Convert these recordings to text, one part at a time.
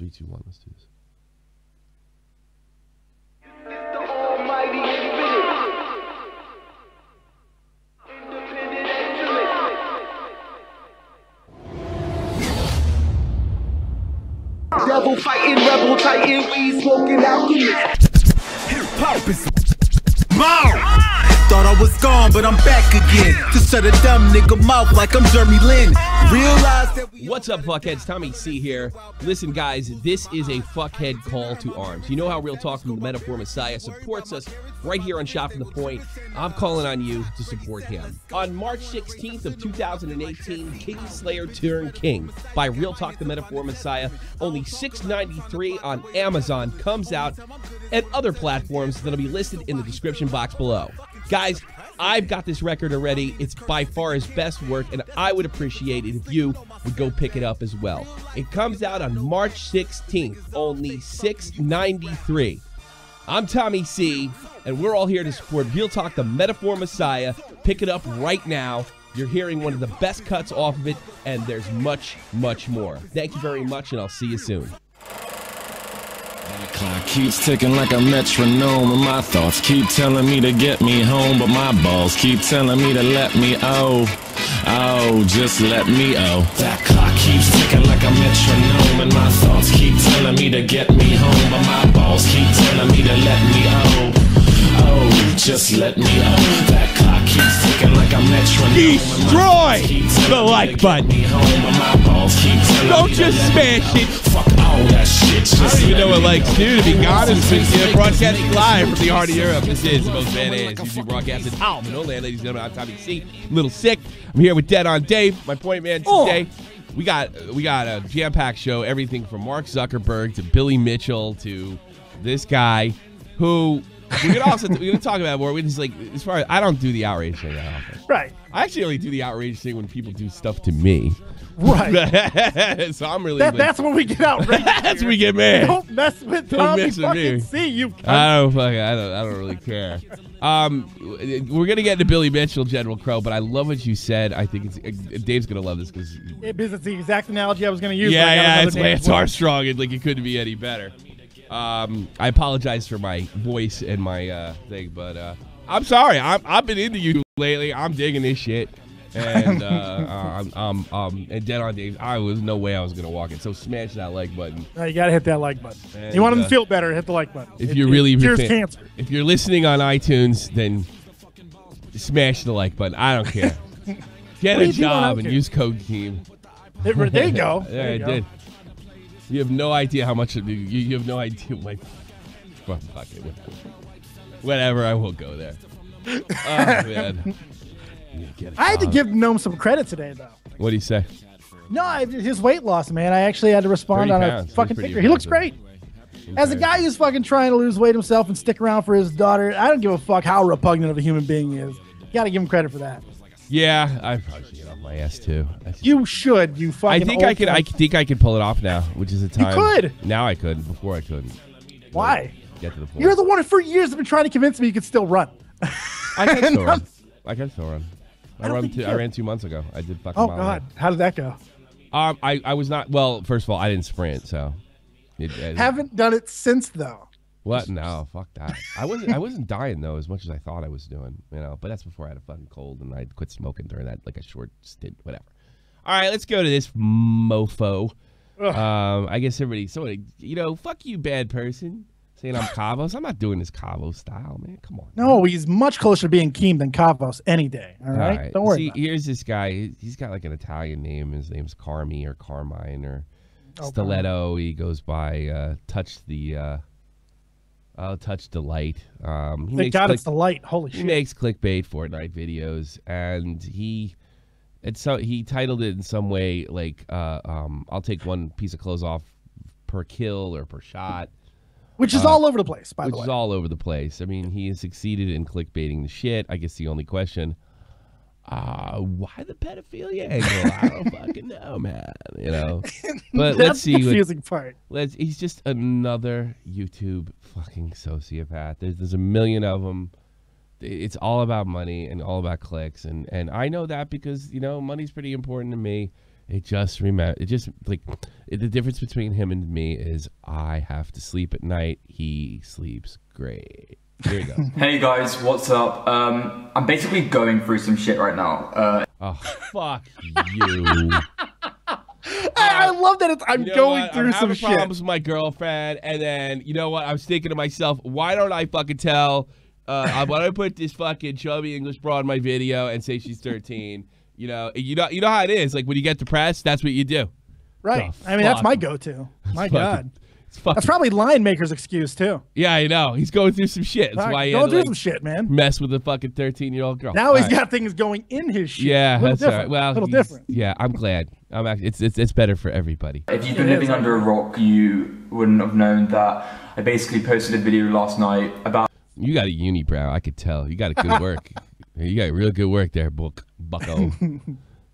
3, 2, 1. Let's do this. The almighty infinite. Independent excellence. Devil fighting, rebel titan, we smoking alchemist. Hip hop is thought I was gone, but I'm back again to shut a dumb nigga mouth like I'm Jeremy Lin. Realize that What's up, fuckheads? Tommy C here. Listen, guys, this is a fuckhead call to arms. You know how Real Talk from the Metaphor Messiah supports us right here on Shot from the Point. I'm calling on you to support him. On March 16th of 2018, Kingslayer turned King by Real Talk the Metaphor Messiah. Only $6.93 on Amazon comes out and other platforms that'll be listed in the description box below. Guys, I've got this record already. It's by far his best work, and I would appreciate it if you would go pick it up as well. It comes out on March 16th, only $6.93. I'm Tommy C, and we're all here to support Real Talk, the Metaphor Messiah. Pick it up right now. You're hearing one of the best cuts off of it, and there's much, much more. Thank you very much, and I'll see you soon. The clock keeps ticking like a metronome, and my thoughts keep telling me to get me home, but my balls keep telling me to let me just let me That clock keeps ticking like a metronome, and my thoughts keep telling me to get me home, but my balls keep telling me to let me just let me That clock keeps ticking like a metronome. Destroy the like button. Don't just smash it. Fuck all that shit. I don't even know what likes do, to be honest with you. Broadcasting live from the heart of Europe. This is the most badass YouTube broadcasting. Oh, no land, ladies and gentlemen. I'm Tommy C. A little sick. I'm here with Dead on Dave, my point man today. We got a jam-packed show. Everything from Mark Zuckerberg to Billy Mitchell to this guy who we're gonna talk about more. We just like, as far as I don't do the outrage thing that often. Right. I actually only do the outrage thing when people do stuff to me. Right. So I'm really that's when we get outraged. That's when we get mad. Don't mess with Tommy. Fucking see you. I don't really care. We're gonna get into Billy Mitchell, General Crow, but I love what you said. I think Dave's gonna love this because it's the exact analogy I was gonna use. It's Lance Armstrong, and like it couldn't be any better. I apologize for my voice and my thing, but I'm sorry. I've been into you lately. I'm digging this shit, and and Dead on Dave. I was no way I was gonna walk it. So smash that like button. You gotta hit that like button. And, you want them to feel better? Hit the like button. If you're really cures cancer. If you're listening on iTunes, then smash the like button. I don't care. Get a job and use code team. There you go. There I did. You have no idea how much you have no idea. Like, well, fuck it. Whatever, I won't go there. Oh, man. I had to give Gnome some credit today, though. What do you say? No, his weight loss, man. I actually had to respond on a fucking picture. He looks great. As a guy who's fucking trying to lose weight himself and stick around for his daughter, I don't give a fuck how repugnant of a human being he is. You got to give him credit for that. Yeah, I probably should get off my ass too. You should. You fucking. I think I could. I think I could pull it off now, which is the time. You could. Now I could. Before I couldn't. Why? Get to the point. You're the one who for years have been trying to convince me you could still run. I can still run. I can still run. I ran 2 months ago. I did fucking. Oh God, how did that go? I was not. Well, first of all, I didn't sprint, so. Haven't done it since though. What? No, fuck that. I wasn't dying though as much as I thought I was doing, you know. But that's before I had a fucking cold and I quit smoking during that, like a short stint, whatever. All right, let's go to this mofo. I guess somebody, you know, fuck you, bad person, saying I'm Kavos. I'm not doing this Kavos style, man. Come on. No, man. He's much closer to being Keem than Kavos any day. All right, don't worry. See, here's this guy. He's got like an Italian name. His name's Carmi or Carmine or Stiletto. He goes by Touch the. Touch Delight. Thank God it's the light. Holy shit. He makes clickbait Fortnite videos, and he titled it in some way like I'll take one piece of clothes off per kill or per shot. Which is all over the place, by the way. Which is all over the place. I mean, he has succeeded in clickbaiting the shit. I guess the only question, why the pedophilia angle? I don't fucking know, man. You know, but let's see. That's the confusing part. He's just another YouTube fucking sociopath. There's a million of them. It's all about money and all about clicks, and I know that because, you know, money's pretty important to me. It just like the difference between him and me is I have to sleep at night. He sleeps great. Here you go. Hey guys, what's up? I'm basically going through some shit right now. Oh, fuck you. I love that I'm going through some shit. Problems with my girlfriend, and then you know what? I was thinking to myself, why don't I fucking tell? Why don't I put this fucking chubby English broad in my video and say she's 13? You know how it is. Like when you get depressed, that's what you do. Right. Oh, I mean, that's my go-to. My God. Fucking, that's probably Lion Maker's excuse too. Yeah, I know. He's going through some shit. That's why he going through some shit, man. Mess with a fucking 13-year-old girl. Now he's got things going in his shit. Yeah, that's all right. Well, a little different. Yeah, I'm glad. It's better for everybody. If you've been living under a rock, you wouldn't have known that I basically posted a video last night about. You got a unibrow. I could tell. You got a good work. You got real good work there, bucko.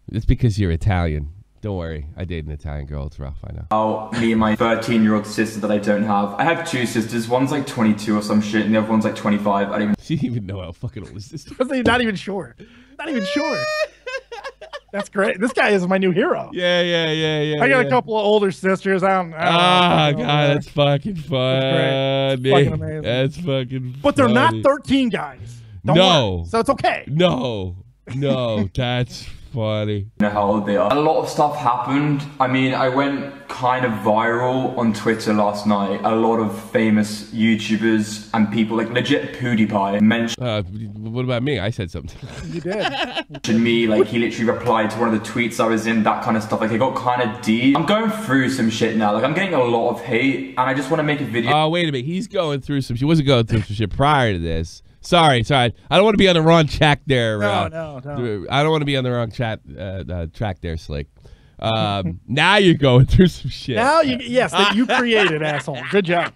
It's because you're Italian. Don't worry, I dated an Italian girl. It's rough, I know. Oh, me and my 13-year-old sister that I don't have. I have two sisters. One's like 22 or some shit, and the other one's like 25. I don't even. She didn't even know how fucking old is this. Not even sure. Not even sure. That's great. This guy is my new hero. Yeah. I got a couple of older sisters. I don't know. God, that's fucking fun. That's fucking amazing. That's fucking. But they're not 13 guys. Don't worry. So it's okay. No, that's funny. You know how old they are. A lot of stuff happened. I mean, I went kind of viral on Twitter last night. A lot of famous YouTubers and people, like legit PewDiePie, mentioned. What about me? I said something. You did. Mentioned me, like he literally replied to one of the tweets I was in, that kind of stuff. Like it got kind of deep. I'm going through some shit now. Like I'm getting a lot of hate, and I just want to make a video. Oh, wait a minute. He's going through some. She wasn't going through some shit prior to this. Sorry. I don't want to be on the wrong track there. No. I don't want to be on the wrong track there, Slick. Now you're going through some shit. Now yes, that you created, asshole. Good job.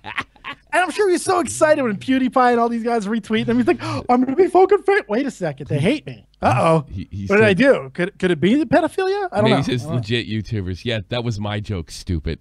And I'm sure he's so excited when PewDiePie and all these guys retweet them. He's like, oh, I'm going to be fucking fit. Wait a second. They hate me. Uh-oh. What did I do? Could it be the pedophilia? I don't know. He says legit YouTubers. Yeah, that was my joke, stupid.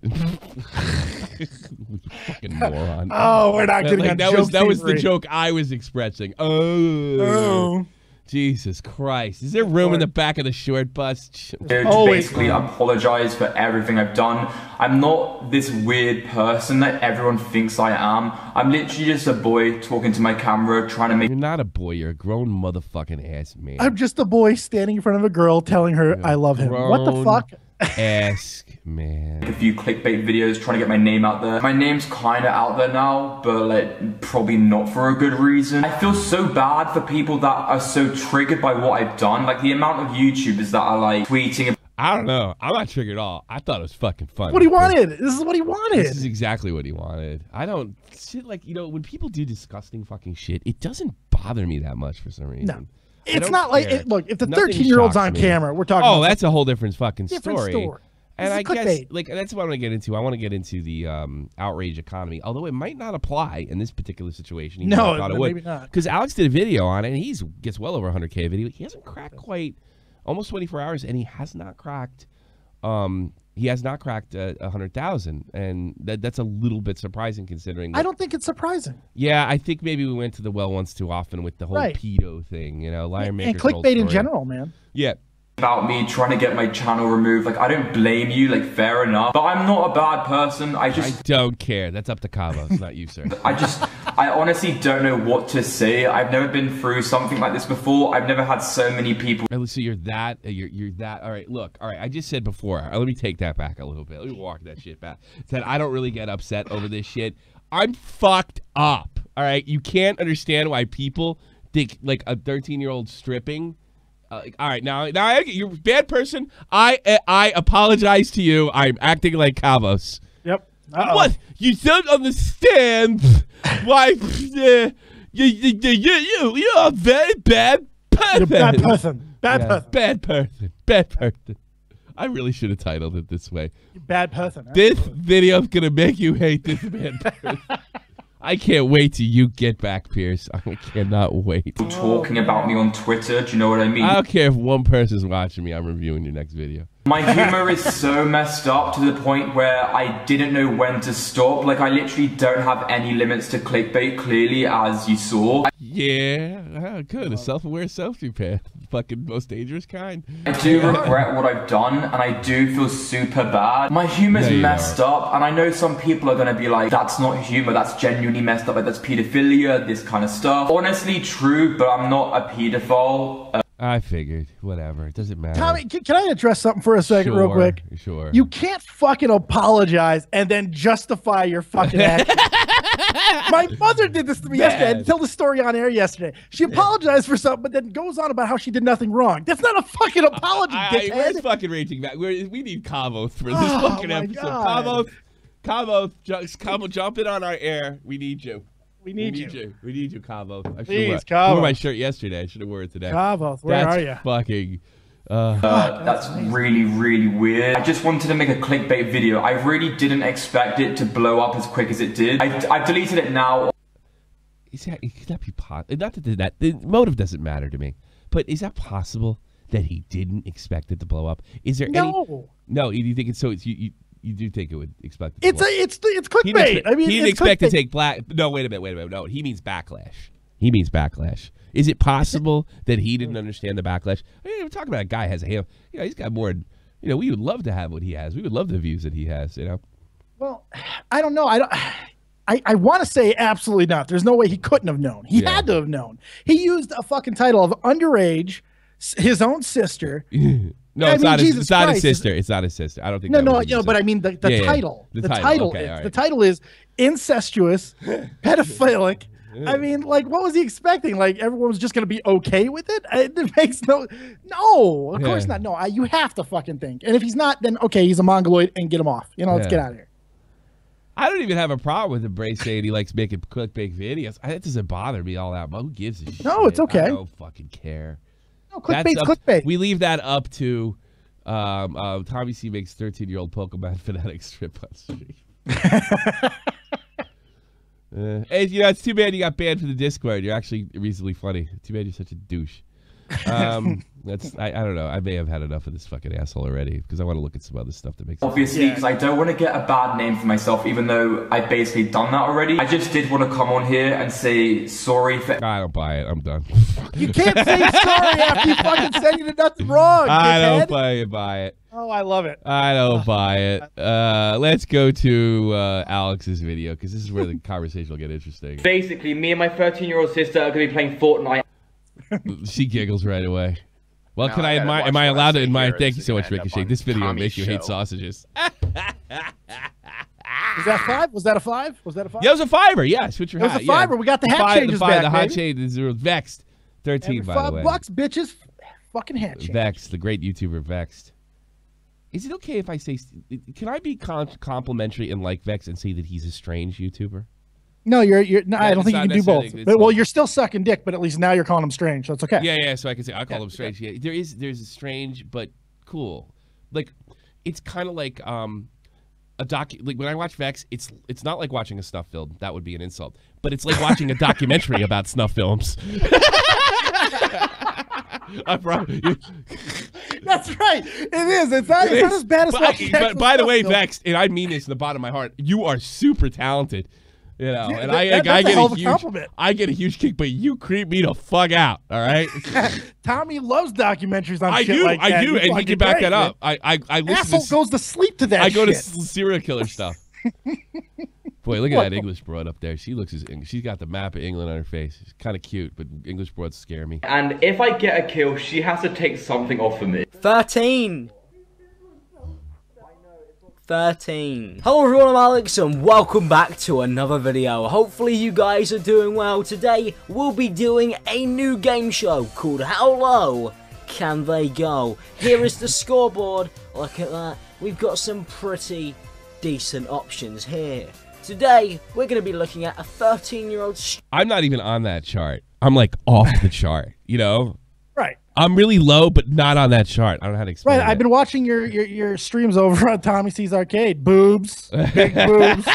Fucking moron. Oh, we're not getting that was the joke I was expressing. Oh. Jesus Christ. Is there room in the back of the short bus? To basically apologize for everything I've done. I'm not this weird person that everyone thinks I am. I'm literally just a boy talking to my camera, trying to make. You're not a boy. You're a grown motherfucking ass man. I'm just a boy standing in front of a girl telling her I love him. What the fuck? Ask man. A few clickbait videos trying to get my name out there. My name's kind of out there now, but like probably not for a good reason. I feel so bad for people that are so triggered by what I've done. Like the amount of YouTubers that are like tweeting. I don't know. I'm not triggered at all. I thought it was fucking fun. What he wanted. This is what he wanted. This is exactly what he wanted. I don't shit like, you know, when people do disgusting fucking shit, it doesn't bother me that much for some reason. No. It's not like, look, if the 13-year-old's on camera, we're talking about that's a whole different fucking story. And I guess, like, that's what I want to get into. I want to get into the outrage economy, although it might not apply in this particular situation. No, maybe not. Because Alex did a video on it, and he gets well over 100K a video. He hasn't cracked quite almost 24 hours, and he has not cracked 100,000, and that's a little bit surprising considering. I don't think it's surprising. Yeah, I think maybe we went to the well once too often with the whole pedo thing, you know, liar maker and clickbait in general, man. Yeah. About me trying to get my channel removed. Like, I don't blame you, like, fair enough. But I'm not a bad person. I don't care. That's up to Cabo. It's not you, sir. I honestly don't know what to say. I've never been through something like this before. I've never had so many people. So you're that. All right, look. All right, I just said before. Let me take that back a little bit. Let me walk that shit back. Said I don't really get upset over this shit. I'm fucked up. All right, you can't understand why people think, like, a 13-year-old stripping. All right, now you're a bad person. I apologize to you. I'm acting like Cavos. Yep. What? You don't understand why you're a very bad person. You're a bad person. Bad person. I really should have titled it this way. Bad person. This video's gonna make you hate this bad person. I can't wait till you get back, Pierce. I cannot wait. Talking about me on Twitter, do you know what I mean? I don't care if one person's watching me. I'm reviewing your next video. My humor is so messed up to the point where I didn't know when to stop. Like, I literally don't have any limits to clickbait, clearly, as you saw. Yeah, good. A self-aware self-repair fucking most dangerous kind. I do regret what I've done, and I do feel super bad. My humor's messed up, and I know some people are gonna be like, that's not humor, that's genuinely messed up, like that's pedophilia, this kind of stuff. Honestly, true, but I'm not a pedophile. I figured. Whatever. It doesn't matter. Tommy, can I address something for a second real quick? Sure. You can't fucking apologize and then justify your fucking action. My mother did this to me yesterday. I didn't tell the story on air yesterday. She apologized for something, but then goes on about how she did nothing wrong. That's not a fucking apology, dickhead. Where's fucking raging back? We need Cavo for this fucking episode. Cavo, jump in on our air. We need you. We need you. We need you, Cavo. Please, Cavo. I wore my shirt yesterday. I should have worn it today. Cavo, where are you? Fucking. That's really, really weird. I just wanted to make a clickbait video. I really didn't expect it to blow up as quick as it did. I've deleted it now. Could that be possible? Not that the motive doesn't matter to me, but is that possible that he didn't expect it to blow up? Is there any? No. You think it's so? You do think it would expect it to it's clickbait. I mean, he didn't expect to take black. No, wait a minute. No, he means backlash. Is it possible that he didn't understand the backlash? I mean, we're talking about a guy has a ham. He's got more. We would love to have what he has. We would love the views that he has. Well, I don't know. I want to say absolutely not. There's no way he couldn't have known. He had to have known. He used a fucking title of underage, his own sister. No, it's not his sister. It's not his sister. I don't think. No, but I mean the title. The title is incestuous, pedophilic. I mean, like, what was he expecting? Like, everyone was just going to be okay with it? It makes no, of course not. No, you have to fucking think. And if he's not, then okay, he's a mongoloid and get him off. Let's get out of here. I don't even have a problem with Embrace saying he likes making clickbait videos. That doesn't bother me all that much. Who gives a shit? No, it's okay. I don't fucking care. No, clickbait. We leave that up to Tommy C makes 13-year-old Pokemon fanatic strip on stream. Hey, it's too bad you got banned from the Discord. You're actually reasonably funny. Too bad you're such a douche. I don't know. I may have had enough of this fucking asshole already because I want to look at some other stuff that makes sense. Obviously, because I don't want to get a bad name for myself, even though I've basically done that already. I just did want to come on here and say sorry for. I don't buy it. I'm done. You can't say sorry after you fucking said you did nothing wrong. I don't buy it. Oh, I love it. I don't buy it. Let's go to Alex's video because this is where the conversation will get interesting. Basically, me and my 13-year-old sister are going to be playing Fortnite. She giggles right away. Well, no, am I allowed to admire? Thank you so much, Ricochet. This video will make you hate sausages. Was that 5? Was that a 5? Yeah, it was a 5er. Yeah, switch your hat. It was a 5er. We got the hat changes back, the hot change is Vexed. 13, by the way. $5, bitches. Fucking hat change. Vexed, the great YouTuber Vexed. Is it okay if I say? Can I be complimentary and like Vex and say that he's a strange YouTuber? No, no, I don't think you can do both. Well, you're still sucking dick, but at least now you're calling him strange, so it's okay. Yeah. So I can say I call him strange. Yeah, there's a strange but cool. Like it's kind of like like when I watch Vex, it's not like watching a snuff film. That would be an insult. But it's like watching a documentary about snuff films. I promise you. That's right. It is. It's not as bad as But by the way, Vex, and I mean this in the bottom of my heart, you are super talented. And I get a huge kick, but you creep me the fuck out. All right. Tommy loves documentaries on shit like that. I do, and he can back that up. I listen. Asshole goes to sleep to that. I go to serial killer stuff. Boy, look at that English broad up there. She looks as English. She's got the map of England on her face. She's kind of cute, but English broads scare me. And if I get a kill, she has to take something off of me. 13. Hello everyone, I'm Alex and welcome back to another video. Hopefully you guys are doing well. Today we'll be doing a new game show called How Low Can They Go? Here is the scoreboard. Look at that. We've got some pretty decent options here. Today we're going to be looking at a 13-year-old. I'm not even on that chart. I'm like off the chart, Right. I'm really low, but not on that chart. I don't know how to explain it. I've been watching your streams over on Tommy C's Arcade. Boobs. Big boobs.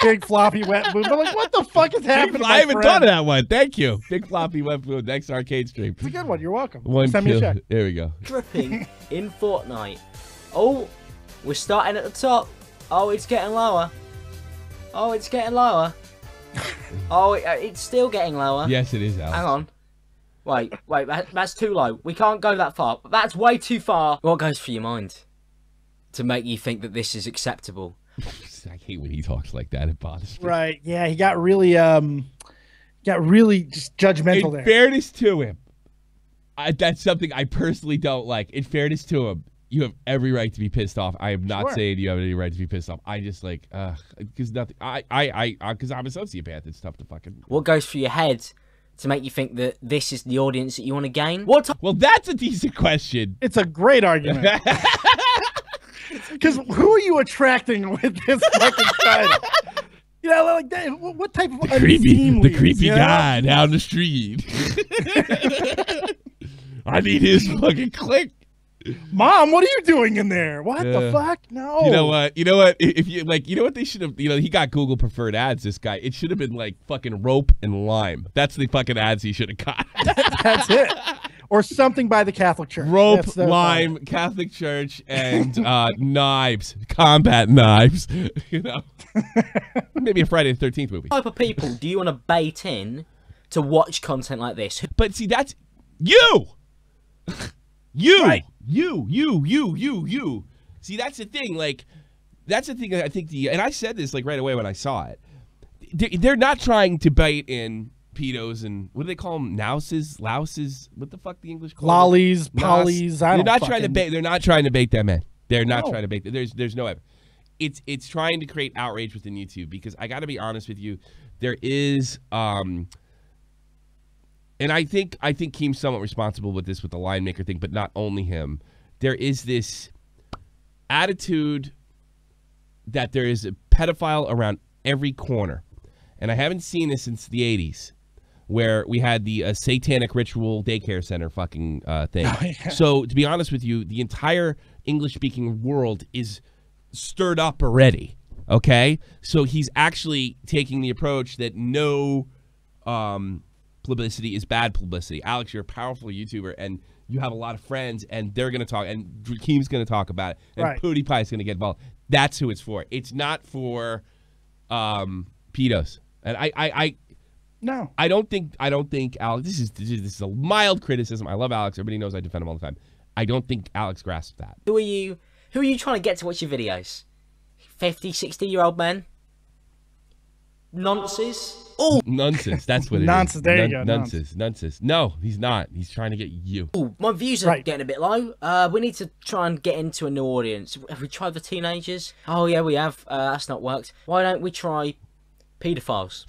Big floppy wet boobs. I'm like, what the fuck is happening? I haven't thought of that one. Thank you. Big floppy wet boob. Next arcade stream. It's a good one. You're welcome. Send me a check. There we go. Dripping in Fortnite. Oh, we're starting at the top. Oh, it's getting lower. Oh, it's getting lower. Oh, it's still getting lower. Yes, it is, Alex. Hang on. Wait, that's too low. We can't go that far. That's way too far. What goes through your mind to make you think that this is acceptable? I hate when he talks like that. It bothers me. Right. Yeah, he got really just judgmental there. In fairness to him, that's something I personally don't like. In fairness to him, you have every right to be pissed off. I am not saying you have any right to be pissed off. I just like, because nothing. Because I'm a sociopath. It's tough to fucking. What goes through your head to make you think that this is the audience that you want to gain? Well, that's a decent question. It's a great argument. Because who are you attracting with this fucking title? You know, like that. What type of the creepy guy down the street? I need his fucking click. Mom, what are you doing in there? What the fuck? No. You know what? If you like, you know what they should have. You know, he got Google preferred ads. This guy. It should have been like fucking rope and lime. That's the fucking ads he should have got. That's it. Or something by the Catholic Church. Rope, lime, Catholic Church, and knives, combat knives. You know, maybe a Friday the 13th movie. What type of people do you want to bait in to watch content like this? But see, that's you. Right. You. See, that's the thing. Like, that's the thing. I think and I said this like right away when I saw it. They're not trying to bait in pedos and what do they call them? Louses. What the fuck the English call lollies, pollies. They're not trying to bait. They're not trying to bait them in. They're not trying to bait. There's no evidence. It's trying to create outrage within YouTube because I got to be honest with you. There is and I think Keem's somewhat responsible with this with the line maker thing, but not only him. There is this attitude that there is a pedophile around every corner, and I haven't seen this since the 80s. Where we had the satanic ritual daycare center fucking thing. Oh, yeah. So, to be honest with you, the entire English-speaking world is stirred up already, okay? So, he's actually taking the approach that no publicity is bad publicity. Alex, you're a powerful YouTuber, and you have a lot of friends, and they're going to talk, and Keem's going to talk about it, and PewDiePie's going to get involved. That's who it's for. It's not for pedos. And No, I don't think Alex. This is a mild criticism. I love Alex. Everybody knows I defend him all the time. I don't think Alex grasps that. Who are you trying to get to watch your videos? 50, 60-year-old men? Nonsense? Oh, nonsense. That's what it is. Nonsense. There you go. Nonsense. No, he's not. He's trying to get you. Ooh, my views are getting a bit low. We need to try and get into a new audience. Have we tried the teenagers? Oh yeah, we have. That's not worked. Why don't we try pedophiles?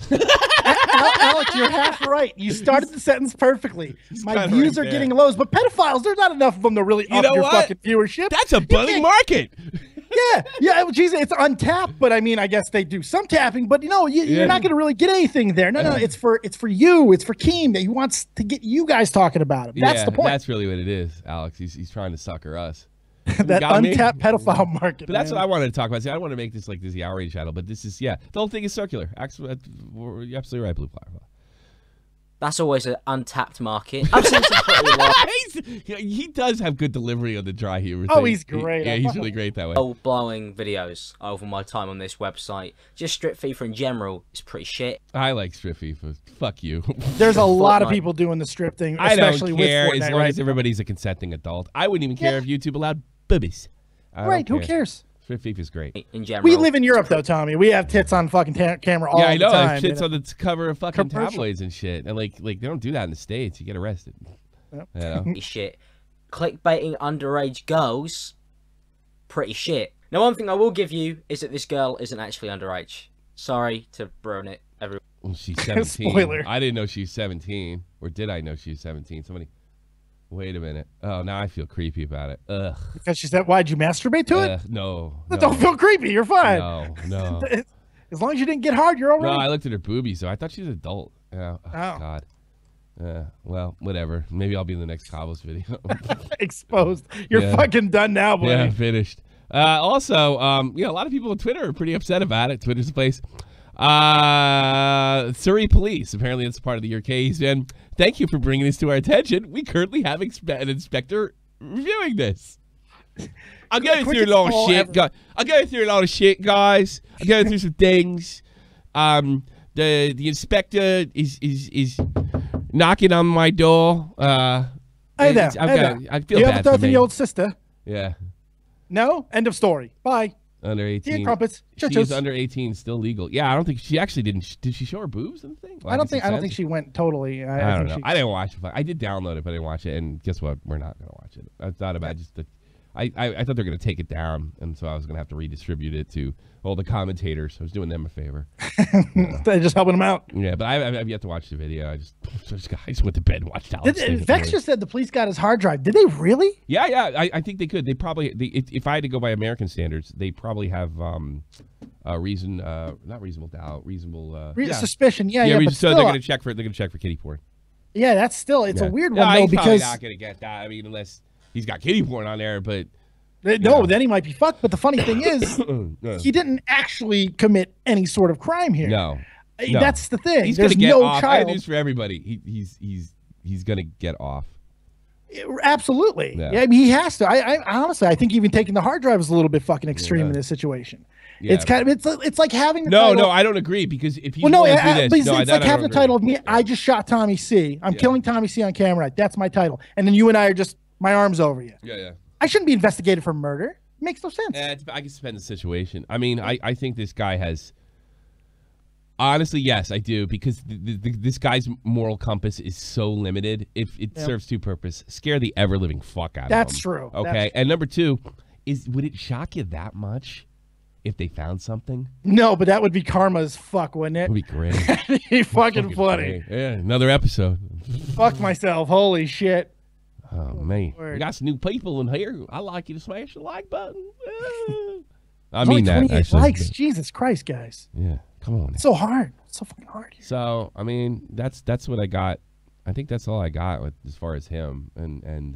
Alex, you're half right. You started the sentence perfectly. My views are getting lows, but pedophiles, there's not enough of them to really up your fucking viewership. That's a budding market. Yeah. Geez, it's untapped, but I mean, I guess they do some tapping. But you know, you're not going to really get anything there. No. It's for you. It's for Keem that he wants to get you guys talking about him. That's the point. That's really what it is, Alex. He's trying to sucker us. That untapped pedophile market. But that's what I wanted to talk about. See, I don't want to make this like the outrage channel, but this is the whole thing is circular. Actually, you're absolutely right, Blue Flower. That's always an untapped market. I've seen some pretty he does have good delivery on the dry humor thing. Oh, he's great. He's really great that way. Blowing videos over my time on this website. Just strip FIFA in general is pretty shit. I like strip FIFA. Fuck you. There's a lot of people doing the strip thing, especially with Fortnite. As long as everybody's a consenting adult. I wouldn't even care if YouTube allowed boobies. Right, who cares? Strip FIFA is great. In general. We live in Europe, though, Tommy. We have tits on fucking camera all the time. Yeah, I know. Shit's on the cover of fucking tabloids and shit. And like they don't do that in the States. You get arrested. Yep. You know? Shit. Clickbaiting underage girls, pretty shit. Now, one thing I will give you is that this girl isn't actually underage. Sorry to ruin it, everyone. Well, she's 17. Spoiler. I didn't know she was 17. Or did I know she was 17? Somebody... Wait a minute. Oh, now I feel creepy about it. Ugh. Because she said, why'd you masturbate to it? No. Don't feel creepy. You're fine. No. As long as you didn't get hard, you're all right. No, I looked at her boobies, so I thought she was an adult. Yeah. Oh, God. Well, whatever. Maybe I'll be in the next Cobbles video. Exposed. You're fucking done now, boy. Yeah, finished. Also, a lot of people on Twitter are pretty upset about it. Twitter's the place. Surrey Police. Apparently, it's part of the case. And thank you for bringing this to our attention. We currently have an inspector reviewing this. I'm going through a lot of shit, guys. I'm going through some things. The inspector is knocking on my door. Hey there. I feel you bad have a for me. 13-year-old sister? Yeah. No? End of story. Bye. Under 18. Tea and crumpets. She's under 18, still legal. Yeah, I don't think she actually did. She show her boobs in the thing? Well, I don't think she went totally. I don't know. I didn't watch it. I did download it, but I didn't watch it. And guess what? We're not gonna watch it. I thought about just I thought they were gonna take it down, and so I was gonna have to redistribute it to all the commentators. I was doing them a favor. They're just helping them out. Yeah, but I've yet to watch the video. I just went to bed and watched Alex. Vex just said the police got his hard drive. Did they really? Yeah. I think they could. They probably. If I had to go by American standards, they probably have reason, not reasonable doubt, reasonable suspicion. Yeah. So But still, they're gonna check for kitty porn. Yeah, that's still it's a weird one though he's because not gonna get that. I mean, unless he's got kitty porn on there, but. No, then he might be fucked. But the funny thing is, he didn't actually commit any sort of crime here. No. That's the thing. He's There's gonna get no off. child. I got news for everybody. He's gonna get off. Absolutely. Yeah. I mean, he has to. I honestly, I think even taking the hard drive is a little bit fucking extreme in this situation. Yeah. It's kind of it's like having the No, title, I don't agree because if he's well, no, going to do this, it's like having the title of me. I just shot Tommy C. I'm killing Tommy C on camera. That's my title, and then you and I are just my arms over you. Yeah. I shouldn't be investigated for murder. It makes no sense. I guess it depends on the situation. I mean, I think this guy has. Honestly, yes, I do, because this guy's moral compass is so limited. If it serves two purposes, scare the ever-living fuck out of him. That's true. Okay, That's true. And number two is, would it shock you that much if they found something? No, but that would be karma as fuck, wouldn't it? That'd be great. That'd be fucking funny. Great. Yeah, another episode. Fucked myself. Holy shit. Oh, man. Word. We got some new people in here. I'd like you to smash the like button. I There's mean only that, 28 actually. likes. Jesus Christ, guys. Yeah, come on. It's so hard. It's so fucking hard. So, I mean, that's what I got. I think that's all I got as far as him. And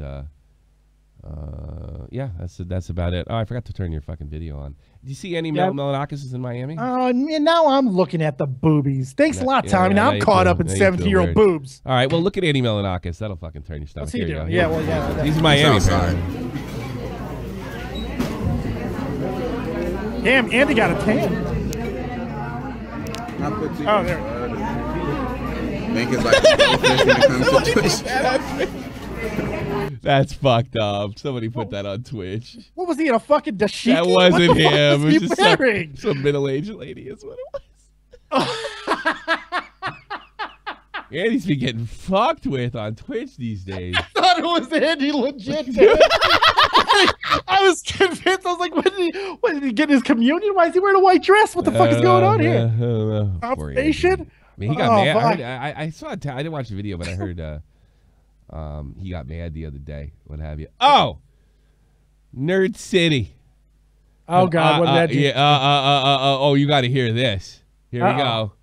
yeah, that's about it. Oh, I forgot to turn your fucking video on. Did you see any Melanakis in Miami? Oh, and now I'm looking at the boobies. Thanks a lot, Tommy. Now I'm caught up in 17-year-old boobs. All right, well, look at Andy Melanakis. That'll fucking turn your stomach. What's he Here you doing? go. Yeah, well, yeah. He's in Miami, apparently. Damn, Andy got a tan. Oh, there. Think it's like when it comes to Twitch. That's fucked up. Somebody put that on Twitch. What was he in a fucking dashiki? That wasn't him. Was it he was just some middle-aged lady is what it was. Andy's been getting fucked with on Twitch these days. I thought it was Andy legit. I was convinced. I was like, what did he get his communion? Why is he wearing a white dress? What the fuck is going on here? Confirmation? I mean, he got mad. I saw it. I didn't watch the video, but I heard he got mad the other day. What have you? Oh, Nerd City. Oh God, what did that do? Yeah. Oh, you got to hear this. Here we go.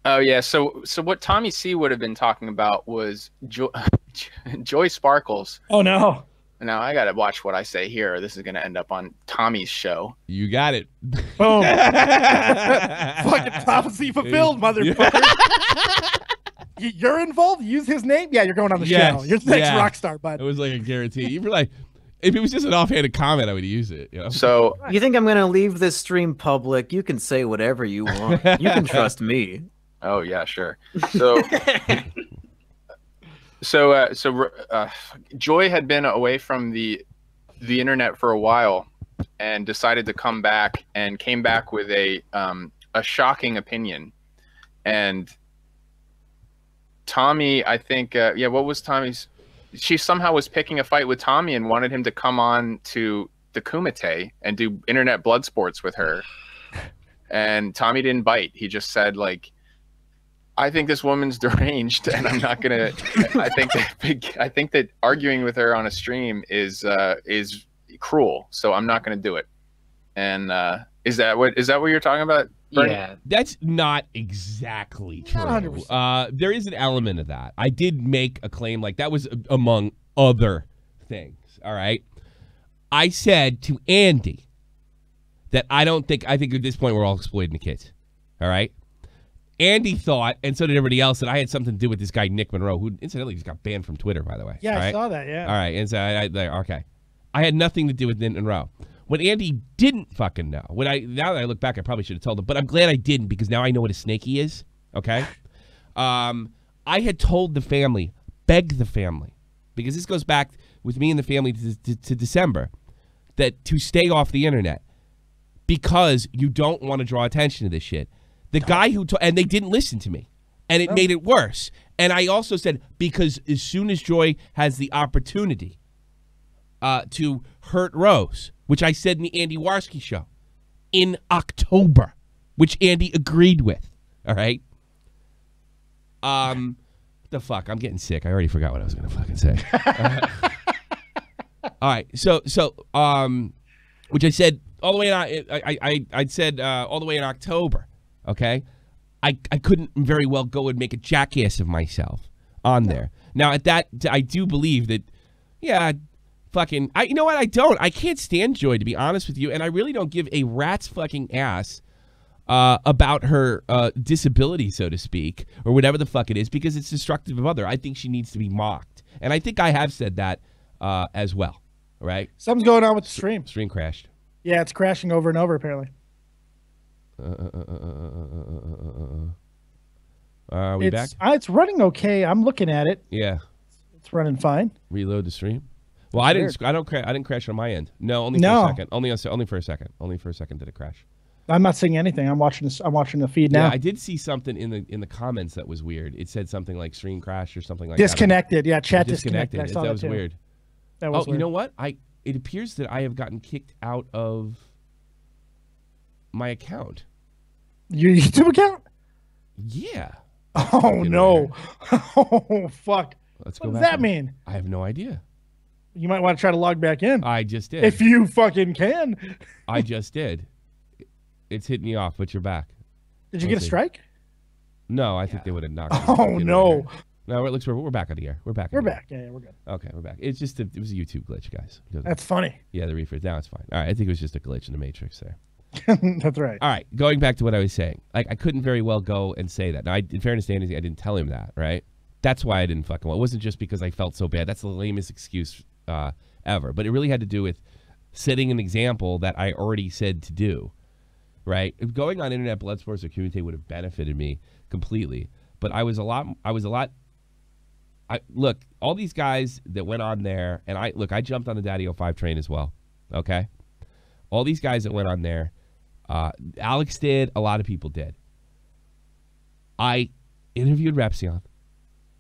Oh yeah. So what Tommy C would have been talking about was Joy Sparkles. Oh no. Now I gotta watch what I say here. Or this is gonna end up on Tommy's show. You got it. Boom. Fucking prophecy fulfilled, motherfucker. You're involved? Use his name? Yeah, you're going on the show. You're the next rock star, bud. It was like a guarantee. You were like, if it was just an offhanded comment, I would use it. You know? So you think I'm gonna leave this stream public? You can say whatever you want. You can trust me. Oh yeah, sure. So Joy had been away from the internet for a while and decided to come back, and came back with a shocking opinion. And Tommy, I think, what was Tommy's? She somehow was picking a fight with Tommy and wanted him to come on to the Kumite and do internet blood sports with her. And Tommy didn't bite. He just said, like, I think this woman's deranged, and I'm not gonna. I think that arguing with her on a stream is cruel. So I'm not gonna do it. And is that what you're talking about, Bernie? Yeah, that's not exactly true. 100%. There is an element of that. I did make a claim like that was among other things. All right, I said to Andy that I think at this point we're all exploiting the kids. All right. Andy thought, and so did everybody else, that I had something to do with this guy, Nick Monroe, who incidentally just got banned from Twitter, by the way. Yeah, all I right? saw that, yeah. All right, and so okay. I had nothing to do with Nick Monroe. What Andy didn't fucking know, now that I look back, I probably should have told him, but I'm glad I didn't, because now I know what a snakey is, okay? I had told the family, begged the family, because this goes back with me and the family to December, that to stay off the internet because you don't want to draw attention to this shit. The guy who and they didn't listen to me, and it made it worse. And I also said, because as soon as Joy has the opportunity to hurt Rose, which I said in the Andy Warski show in October, which Andy agreed with. All right. The fuck? I'm getting sick. I already forgot what I was gonna fucking say. All right. So, which I said all the way in, I said all the way in October. Okay. I couldn't very well go and make a jackass of myself on there. Now at that, I do believe that, yeah, fucking, you know what? I can't stand Joy, to be honest with you. And I really don't give a rat's fucking ass about her disability, so to speak, or whatever the fuck it is, because it's destructive of other. I think she needs to be mocked. And I think I have said that as well, right? Something's going on with the stream. Stream crashed. Yeah, it's crashing over and over, apparently. Are we back? It's running okay. I'm looking at it. Yeah. It's running fine. Reload the stream. Well, I didn't crash on my end. No, only for a second. Only for a second. Only for a second did it crash. I'm not seeing anything. I'm watching this. I'm watching the feed now. Yeah, I did see something in the comments that was weird. It said something like stream crash or something like disconnected. that. Yeah, chat disconnected. I saw that was too. weird. That was weird. You know what? It appears that I have gotten kicked out of my account. Your YouTube account? Yeah. Oh no. Oh fuck. Let's go what does back that mean? I have no idea. You might want to try to log back in. I just did. If you fucking can. I just did. It's hitting you off, but you're back. Did you get a strike? No, I think they would have knocked. Oh no. No, it looks we're back on the air. We're back. We're back. Yeah, we're good. Okay, we're back. It's just it was a YouTube glitch, guys. That's funny. Yeah, the refresh. Now it's fine. All right, I think it was just a glitch in the Matrix there. That's right. All right, going back to what I was saying. Like, I couldn't very well go and say that. Now, in fairness to Andy, I didn't tell him that, right? That's why I didn't fucking. Well, it wasn't just because I felt so bad. That's the lamest excuse ever. But it really had to do with setting an example that I already said to do, right? If going on internet blood sports or community would have benefited me completely. But I was a lot. Look, all these guys that went on there, and I jumped on the Daddy 05 train as well. Okay, all these guys that went on there. Alex did. A lot of people did. I interviewed Repsion.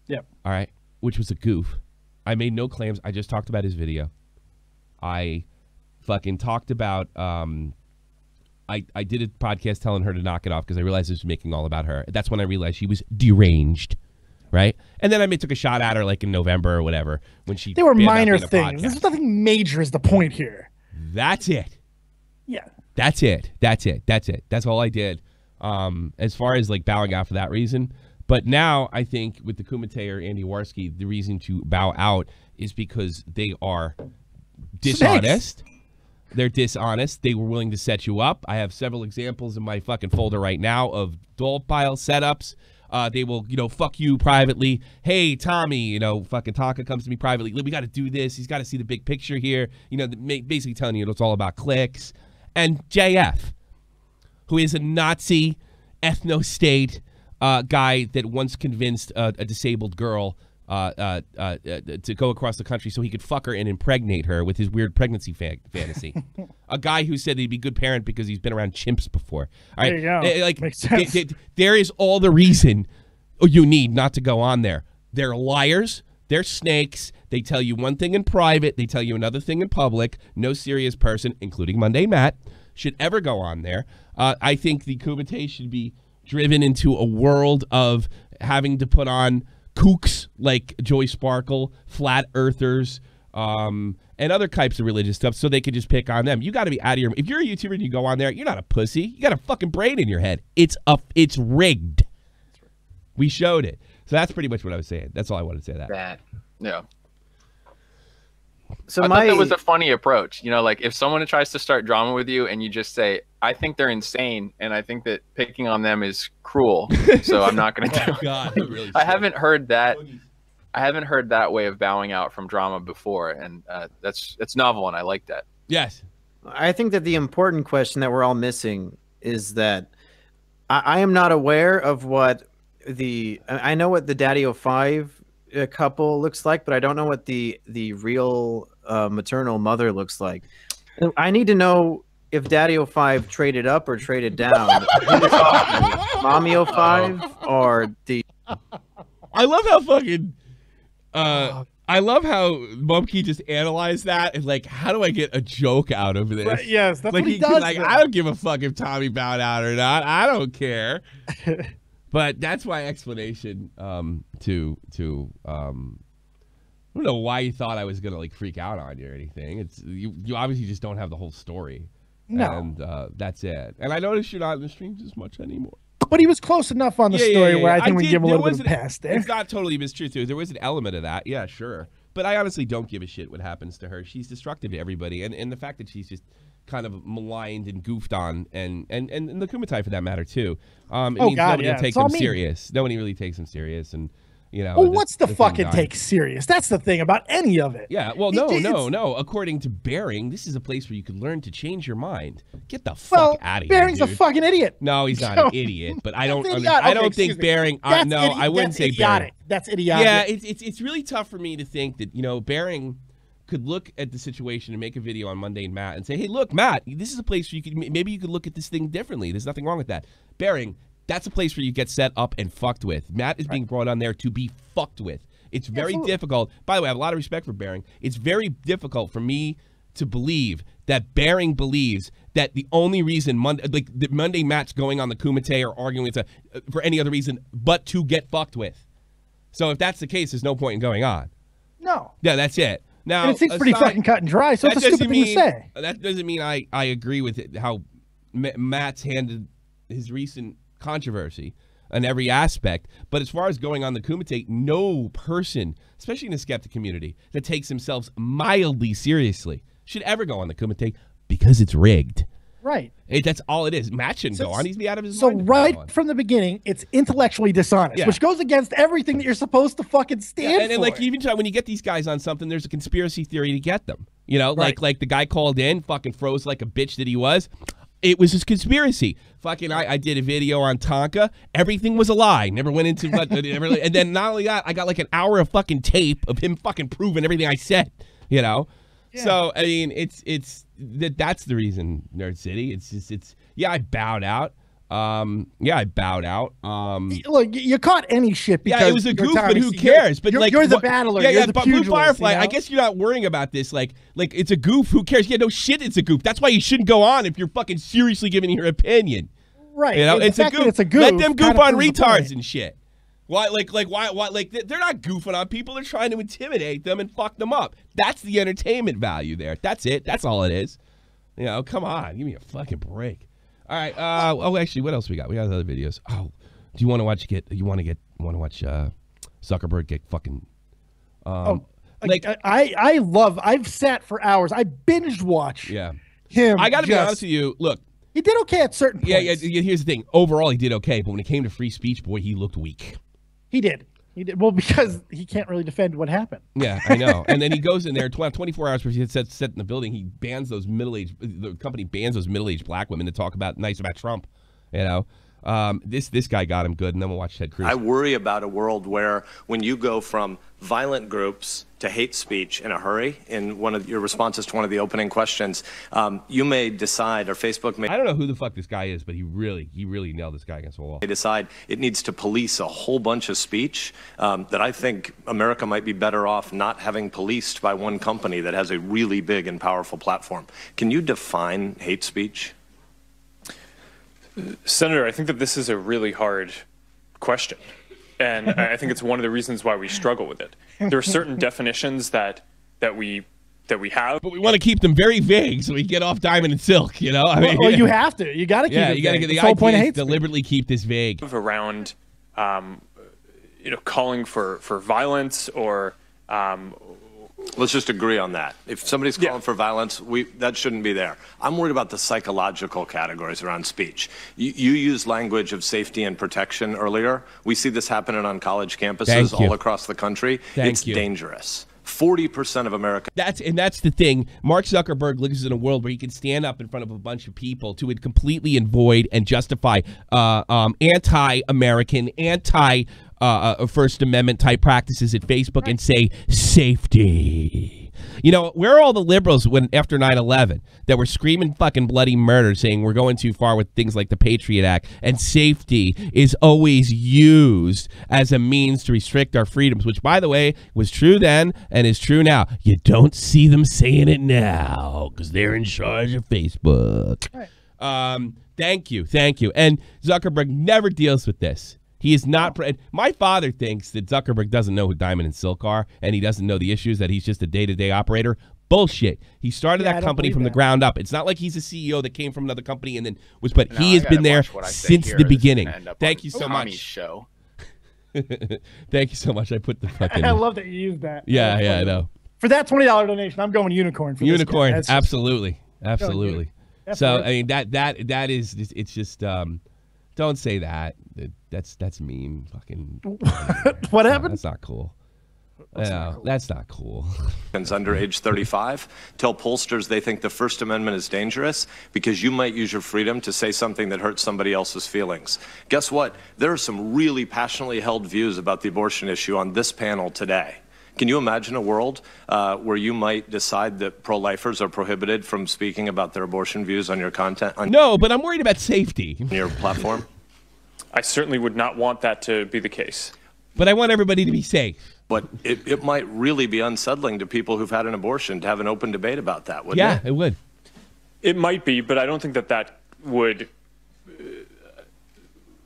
Yep. All right. Which was a goof. I made no claims. I just talked about his video. I fucking talked about, I did a podcast telling her to knock it off because I realized it was making all about her. That's when I realized she was deranged. Right? And then I took a shot at her like in November or whatever when she. They were minor things. There's nothing major is the point here. That's it. Yeah. That's it. That's all I did. As far as like bowing out for that reason. But now I think with the Kumite or Andy Warski, the reason to bow out is because they are dishonest. Snakes. They're dishonest. They were willing to set you up. I have several examples in my fucking folder right now of doll pile setups. They will, fuck you privately. Hey, Tommy, fucking Taka comes to me privately. We got to do this. He's got to see the big picture here. Basically telling you it's all about clicks. And JF, who is a Nazi ethno-state guy that once convinced a disabled girl to go across the country so he could fuck her and impregnate her with his weird pregnancy fantasy. A guy who said he'd be a good parent because he's been around chimps before. All right? There you go. Makes sense. There is all the reason you need not to go on there. They're liars. They're snakes. They tell you one thing in private. They tell you another thing in public. No serious person, including Monday Matt, should ever go on there. I think the Kumite should be driven into a world of having to put on kooks like Joy Sparkle, flat earthers, and other types of religious stuff so they could just pick on them. You got to be out of your... If you're a YouTuber and you go on there, you're not a pussy. You got a fucking brain in your head. It's rigged. We showed it. So that's pretty much what I was saying. That's all I wanted to say. That. Yeah. So I thought that was a funny approach. Like if someone tries to start drama with you and you just say, I think they're insane and I think that picking on them is cruel, so I'm not going to do it. God, really I haven't heard that. I haven't heard that way of bowing out from drama before, and that's novel, and I like that. Yes. I think that the important question that we're all missing is that I am not aware of what I know what the Daddy 05 couple looks like, but I don't know what the real maternal mother looks like. I need to know if Daddy 05 traded up or traded down. Mommy 05 or the. I love how fucking. I love how Bumkey just analyzed that and like, how do I get a joke out of this? Right, yes, that's like what he does. Like, I don't give a fuck if Tommy bowed out or not. I don't care. But that's my explanation. To I don't know why you thought I was gonna like freak out on you or anything. It's you obviously just don't have the whole story. No, and that's it. And I noticed you're not in the streams as much anymore. But he was close enough on the story where I think we give him a little bit of pass there. It's not totally mistruth. There was an element of that. Yeah, sure. But I honestly don't give a shit what happens to her. She's destructive to everybody. And the fact that she's just kind of maligned and goofed on, and the Kumatai for that matter, too. It means nobody will take them serious. Nobody really takes them serious. And, you know. Well, what's the fucking take serious? That's the thing about any of it. Yeah, well, no. According to Bering, this is a place where you could learn to change your mind. Get the fuck out of here, Bering's a fucking idiot. No, he's not an idiot. But I don't think Bering. No, I wouldn't say Bering. That's idiotic. Yeah, it's really tough for me to think that, you know, Bering could look at the situation and make a video on Mundane Matt and say, hey, look, Matt, this is a place where you could maybe you could look at this thing differently. There's nothing wrong with that. Bering, that's a place where you get set up and fucked with. Matt is being brought on there to be fucked with. It's very difficult. By the way, I have a lot of respect for Bering. It's very difficult for me to believe that Bering believes that the only reason Monday Matt's going on the Kumite or arguing with for any other reason but to get fucked with. So if that's the case, there's no point in going on. No. Yeah, that's it. Now, and it seems pretty fucking cut and dry, so it's a stupid thing to say. That doesn't mean I agree with it, how Matt's handled his recent controversy on every aspect. But as far as going on the Kumite, no person, especially in the skeptic community, that takes themselves mildly seriously should ever go on the Kumite because it's rigged. Right. That's all it is. Matt shouldn't go on. He's be out of his mind. So right from the beginning, it's intellectually dishonest, which goes against everything that you're supposed to fucking stand for. And like even when you get these guys on something, there's a conspiracy theory to get them. You know, like the guy called in, fucking froze like a bitch that he was. It was his conspiracy. Fucking, I did a video on Tonka. Everything was a lie. Never went into, and then not only that, I got like an hour of fucking tape of him fucking proving everything I said. You know. Yeah. So I mean, that's the reason, Nerd City. I bowed out. I bowed out. Look, you caught any shit because it was a goof, but who cares? But you're the battler. You're the pugilist, Blue Firefly. you know? I guess you're not worrying about this. Like it's a goof. Who cares? Yeah, no shit. It's a goof. That's why you shouldn't go on if you're fucking seriously giving your opinion. Right. You know, it's a goof. Let them goof on retards and shit. Why? Why? They're not goofing on people. They're trying to intimidate them and fuck them up. That's the entertainment value there. That's it. That's all it is. You know, come on, give me a fucking break. All right. Actually, what else we got? We got other videos. Oh, do you want to watch? Want to watch Zuckerberg get fucking? I've sat for hours. I binged watch. Yeah. Him. I got to be honest with you. Look. He did okay at certain points. Yeah. Here's the thing. Overall, he did okay, but when it came to free speech, boy, he looked weak. He did. Well, because he can't really defend what happened. Yeah, I know. And then he goes in there 24 hours before he set in the building. He bans those the company bans those middle-aged black women to talk nice about Trump. You know, this guy got him good, and then we'll watch Ted Cruz. I worry about a world where when you go from violent groups to hate speech in a hurry, in one of your responses to one of the opening questions, you may decide, or Facebook may... I don't know who the fuck this guy is, but he really nailed this guy against the wall. They decide it needs to police a whole bunch of speech that I think America might be better off not having policed by one company that has a really big and powerful platform. Can you define hate speech? Senator, I think that this is a really hard question. And I think it's one of the reasons why we struggle with it. There are certain definitions that we have, but we want to keep them very vague so we get off Diamond and Silk. You know, I mean, well, you have to. You got to keep it. You got to get the whole point of hate deliberately keep this vague around, calling for violence or. Let's just agree on that. If somebody's calling for violence, that shouldn't be there. I'm worried about the psychological categories around speech. You used language of safety and protection earlier. We see this happening on college campuses all across the country. It's dangerous. 40% of America. That's the thing. Mark Zuckerberg lives in a world where he can stand up in front of a bunch of people to completely avoid and justify anti-American, First Amendment type practices at Facebook and say safety. You know, where are all the liberals when after 9/11 that were screaming fucking bloody murder, saying we're going too far with things like the Patriot Act, and safety is always used as a means to restrict our freedoms, which, by the way, was true then and is true now. You don't see them saying it now because they're in charge of Facebook. Right. Thank you. And Zuckerberg never deals with this. He is not. My father thinks that Zuckerberg doesn't know who Diamond and Silk are, and he doesn't know the issues, that he's just a day-to-day operator. Bullshit. He started that company from the ground up. It's not like he's a CEO that came from another company and then was, but he has been there since the beginning. Thank you so much. Show. Thank you so much. I put the fucking. I love that you used that. Yeah, I know. For that $20 donation, I'm going unicorn. For unicorn, this absolutely. So I mean that is, it's just don't say that. That's mean. Fucking. What happened? That's not cool. That's not cool. Under age 35 tell pollsters they think the First Amendment is dangerous because you might use your freedom to say something that hurts somebody else's feelings. Guess what? There are some really passionately held views about the abortion issue on this panel today. Can you imagine a world where you might decide that pro-lifers are prohibited from speaking about their abortion views on your content? No, but I'm worried about safety. On your platform? I certainly would not want that to be the case. But I want everybody to be safe. But it might really be unsettling to people who've had an abortion to have an open debate about that, wouldn't it? Yeah, it would. It might be, but I don't think that would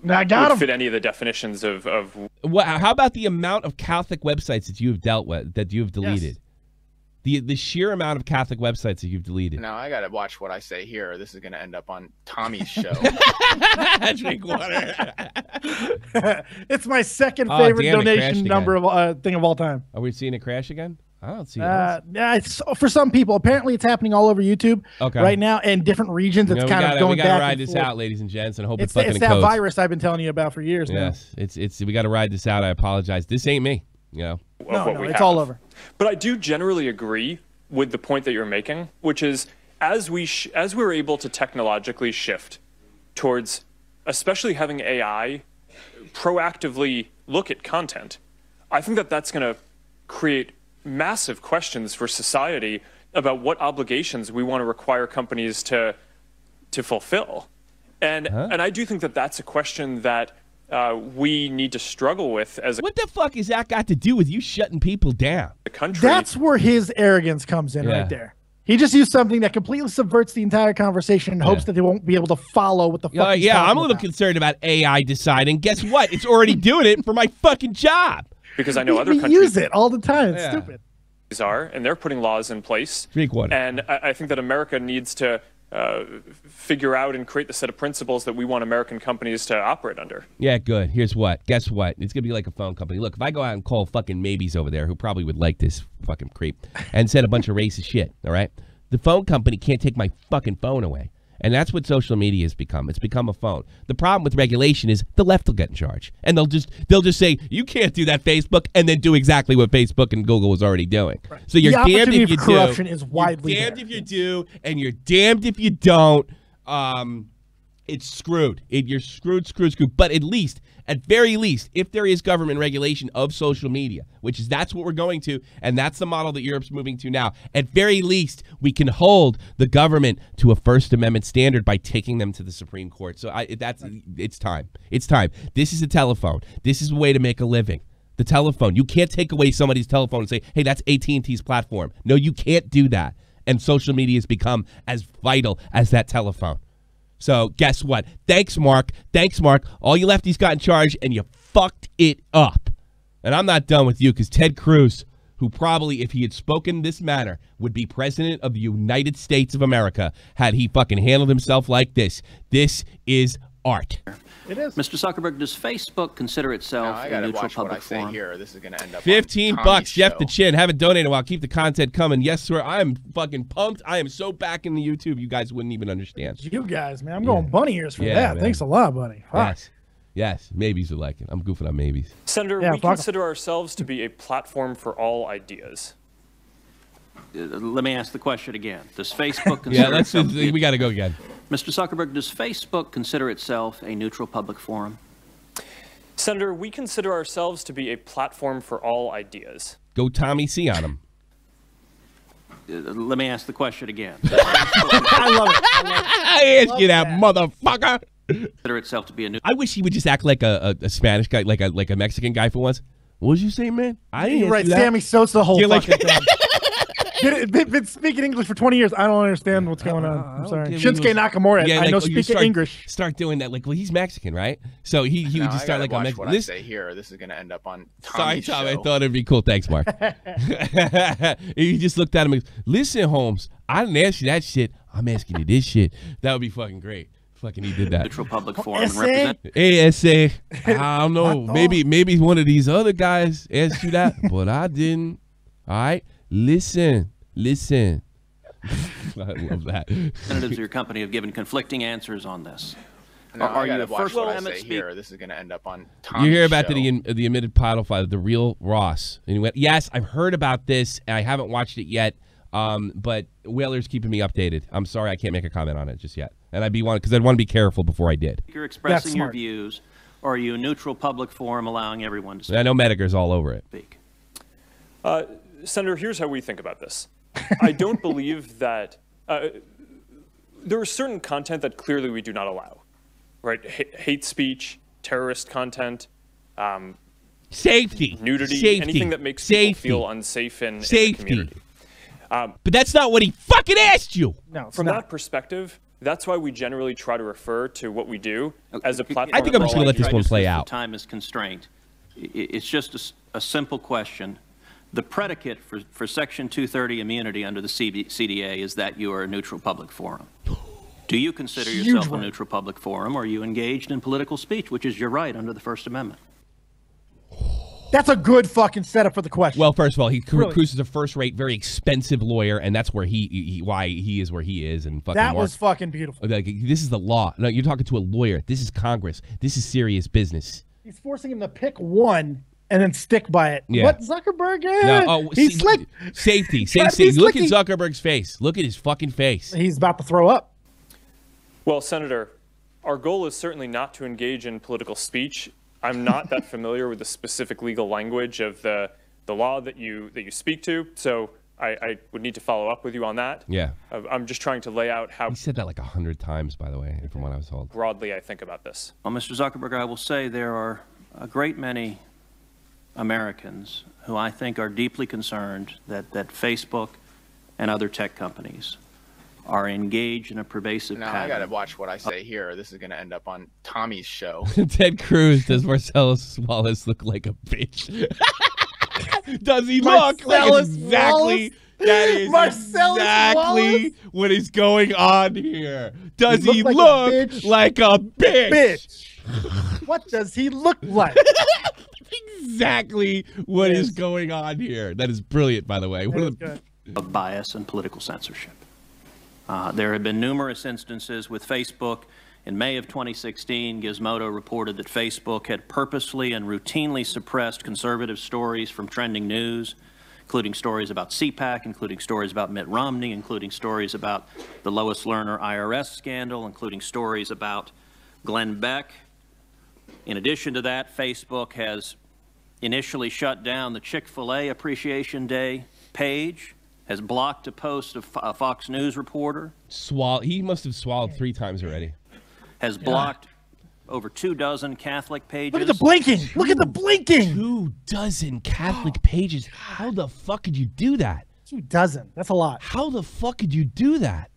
fit any of the definitions of. How about the amount of Catholic websites that you have dealt with, that you have deleted? Yes. The sheer amount of Catholic websites that you've deleted. Now I gotta watch what I say here. This is gonna end up on Tommy's show. Drink water. It's my second favorite donation number of thing of all time. Are we seeing it crash again? I don't see it. Yeah, it's for some people. Apparently, it's happening all over YouTube right now in different regions. It's kind of going back. We gotta ride this out, ladies and gents, and hope it's fucking it's that virus I've been telling you about for years now. Yes, it's we gotta ride this out. I apologize. This ain't me. You know. No, it's all over. But I do generally agree with the point that you're making, which is as we're able to technologically shift towards, especially having AI proactively look at content, I think that's going to create massive questions for society about what obligations we want to require companies to fulfill. And I do think that's a question that we need to struggle with as a What the fuck has that got to do with you shutting people down? The country. That's where his arrogance comes in right there. He just used something that completely subverts the entire conversation in hopes that they won't be able to follow what the fuck he's I'm a little concerned about AI deciding. Guess what? It's already doing it for my fucking job. Because I know other countries use it all the time. It's stupid. And they're putting laws in place. Drink water. And I think that America needs to figure out and create the set of principles that we want American companies to operate under. Yeah, good. Here's what. Guess what? It's going to be like a phone company. Look, if I go out and call fucking Maybes over there, who probably would like this fucking creep, and said a bunch of racist shit, all right? The phone company can't take my fucking phone away. And that's what social media has become. It's become a phone. The problem with regulation is the left will get in charge. And they'll just say, you can't do that, Facebook, and then do exactly what Facebook and Google was already doing. Right. So you're damned if you do. Corruption is widely you're damned if you do, and you're damned if you don't. It's screwed. You're screwed. But at very least, if there is government regulation of social media, that's what we're going to, and that's the model that Europe's moving to now, at very least, we can hold the government to a First Amendment standard by taking them to the Supreme Court. So it's time. It's time. This is a telephone. This is a way to make a living. The telephone. You can't take away somebody's telephone and say, hey, that's AT&T's platform. No, you can't do that. And social media has become as vital as that telephone. So guess what? Thanks, Mark. All you lefties got in charge, and you fucked it up. And I'm not done with you, because Ted Cruz, who probably, if he had spoken this manner, would be president of the United States of America had he fucking handled himself like this. This is art. It is. Mr. Zuckerberg, does Facebook consider itself a neutral public forum? Here. This is going to end up $15, Jeff the Chin. Haven't donated a while. Keep the content coming. Yes, sir. I am fucking pumped. I am so back in the YouTube, you guys wouldn't even understand. You guys, man. I'm going bunny ears for that. Man. Thanks a lot, buddy. Yes. Maybes would like it. I'm goofing on Maybes. Senator, we consider ourselves to be a platform for all ideas. Let me ask the question again. Does Facebook Yeah, consider we got to go again. Mr. Zuckerberg, does Facebook consider itself a neutral public forum? Senator, we consider ourselves to be a platform for all ideas. Go Tommy C on him. Let me ask the question again. I love it. I ask you that, motherfucker. Consider itself to be a neutral. I wish he would just act like a Spanish guy, like a Mexican guy for once. What did you say, man? I didn't. You're right, do that. Sammy Sosa, the whole You're fucking thing. Been speaking English for 20 years. I don't understand what's going on. I'm sorry. Shinsuke Nakamura. Yeah, I know you speaking English. Start doing that. Like, well, he's Mexican, right? So he would just start like on Mexican. What I say here, this is going to end up on Sorry, Tommy's Tom. show. I thought it'd be cool. Thanks, Mark. He just looked at him and goes, "Listen, Holmes, I didn't ask you that shit. I'm asking you this shit." That would be fucking great. Fucking he did that. Neutral public forum and represent. ASA. I don't know. Maybe one of these other guys asked you that, but I didn't. All right. Listen. I love that. Representatives of your company have given conflicting answers on this. No, Are you I a gotta watch First what I Amendment say speaker? here. This is going to end up on Tommy's You hear about show. the admitted pedophile, the real Ross. And he went, yes, I've heard about this. And I haven't watched it yet. But Whaler's keeping me updated. I'm sorry I can't make a comment on it just yet. And I'd want to be careful before I did. You're expressing your views, or are you a neutral public forum allowing everyone to speak? I know Medicker's all over it. Senator, here's how we think about this. I don't believe that there is certain content that clearly we do not allow, right? Hate speech, terrorist content, safety, nudity, anything that makes people feel unsafe in the community. But that's not what he fucking asked you. No, from that perspective, that's why we generally try to refer to what we do as a platform. I think I'm just going to let this one play out. Time is constrained. It's just a simple question. The predicate for Section 230 immunity under the CDA is that you are a neutral public forum. Do you consider yourself a neutral public forum, or are you engaged in political speech, which is your right under the First Amendment? That's a good fucking setup for the question. Well, first of all, Cruz is a first-rate, very expensive lawyer, and that's where why he is where he is. And fucking that was fucking beautiful. Like, this is the law. No, you're talking to a lawyer. This is Congress. This is serious business. He's forcing him to pick one and then stick by it. Yeah. What Zuckerberg? He's slick. Safety. Look at Zuckerberg's face. Look at his fucking face. He's about to throw up. Well, Senator, our goal is certainly not to engage in political speech. I'm not that familiar with the specific legal language of the law that you speak to, so I would need to follow up with you on that. Yeah. I'm just trying to lay out how. He said that like 100 times, by the way, from what I was told. Broadly, I think about this. Well, Mr. Zuckerberg, I will say there are a great many Americans who I think are deeply concerned that Facebook and other tech companies are engaged in a pervasive pattern. I gotta watch what I say here. This is gonna end up on Tommy's show. Ted Cruz, does Marcellus Wallace look like a bitch? Does he look like exactly? That is exactly what is going on here. Does he look like a bitch? What does he look like? Exactly what is going on here. That is brilliant, by the way. Of bias and political censorship. There have been numerous instances with Facebook. In May of 2016, Gizmodo reported that Facebook had purposely and routinely suppressed conservative stories from trending news, including stories about CPAC, including stories about Mitt Romney, including stories about the Lois Lerner IRS scandal, including stories about Glenn Beck. In addition to that, Facebook has initially shut down the Chick-fil-A Appreciation Day page, has blocked a post of a Fox News reporter. He must have swallowed 3 times already. Has blocked over 24 Catholic pages. Look at the blinking. Look at the blinking. 24 Catholic pages. How the fuck could you do that? 24. That's a lot. How the fuck could you do that?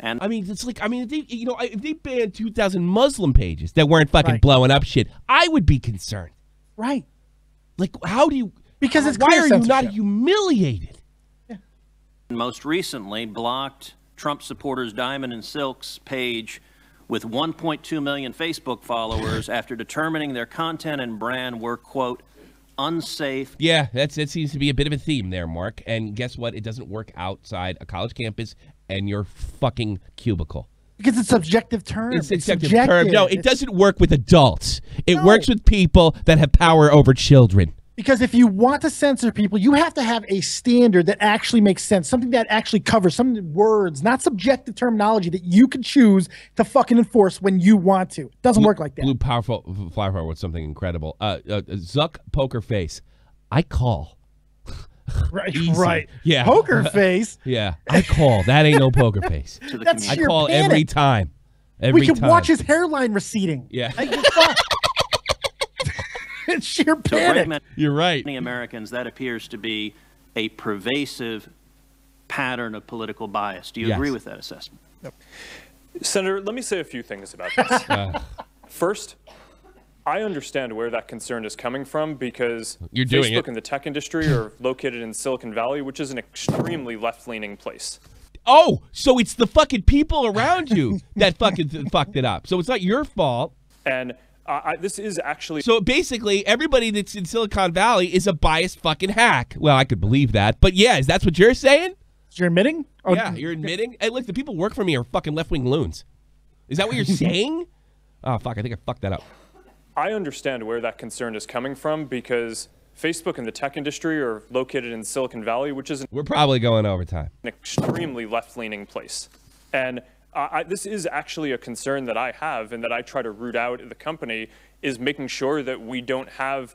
And I mean, it's like, if they banned 2,000 Muslim pages that weren't fucking blowing up shit, I would be concerned. Right. Like, how do you? Because it's why clear are you not censorship. humiliated? Yeah. Most recently, blocked Trump supporters Diamond and Silk's page with 1.2 million Facebook followers after determining their content and brand were, quote, unsafe. Yeah, that seems to be a bit of a theme there, Mark. And guess what? It doesn't work outside a college campus and your fucking cubicle. Because it's a subjective term. It's a subjective term. No, it doesn't work with adults. It works with people that have power over children. Because if you want to censor people, you have to have a standard that actually makes sense, something that actually covers some words, not subjective terminology that you can choose to fucking enforce when you want to. It doesn't work like that. Blue powerful flower with something incredible. Zuck poker face. I call. Right, Easy. right. Yeah. Poker face. Yeah, I call. That ain't no poker face. That's I sheer call panic. every time. Every we can time. watch his hairline receding. Yeah. It's sheer panic. You're right. Many Americans, that appears to be a pervasive pattern of political bias. Do you agree with that assessment? Yep. Senator, let me say a few things about this. First, I understand where that concern is coming from because Facebook and the tech industry are located in Silicon Valley, which is an extremely left-leaning place. Oh, so it's the fucking people around you that fucking fucked it up. So it's not your fault. And this is actually... So basically, everybody that's in Silicon Valley is a biased fucking hack. Well, I could believe that. But yeah, is that what you're saying? You're admitting? Oh, yeah, you're admitting? Hey, look, the people who work for me are fucking left-wing loons. Is that what you're saying? Oh, fuck, I think I fucked that up. I understand where that concern is coming from because Facebook and the tech industry are located in Silicon Valley, which is... We're probably going overtime. ...an extremely left-leaning place. And this is actually a concern that I have and that I try to root out at the company is making sure that we don't have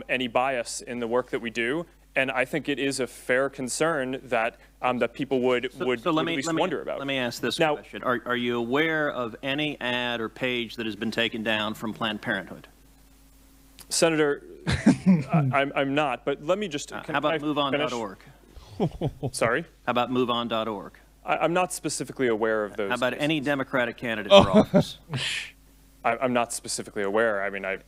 any bias in the work that we do. And I think it is a fair concern that that people would at least wonder about. Let me ask this question. Are you aware of any ad or page that has been taken down from Planned Parenthood? Senator, I'm not, but let me just... How about MoveOn.org? Sorry? How about MoveOn.org? I'm not specifically aware of those. How about any Democratic candidate for office? I'm not specifically aware. I mean, I'm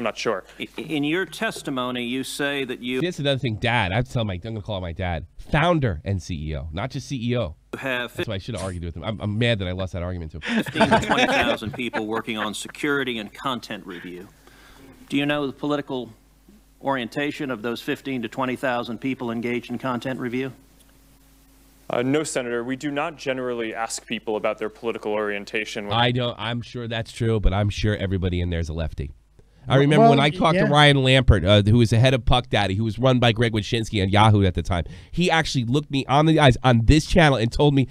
not sure. In your testimony, you say that you... That's another thing, Dad. I'm going to call my dad. Founder and CEO, not just CEO. That's why I should have argued with him. I'm mad that I lost that argument to him. 15,000 to 20,000 people working on security and content review. Do you know the political orientation of those 15,000 to 20,000 people engaged in content review? No, Senator. We do not generally ask people about their political orientation. I don't. I'm sure that's true, but I'm sure everybody in there is a lefty. I remember when I talked to Ryan Lampert, who was the head of Puck Daddy, who was run by Greg Wyshynski on Yahoo at the time. He actually looked me on the eyes on this channel and told me,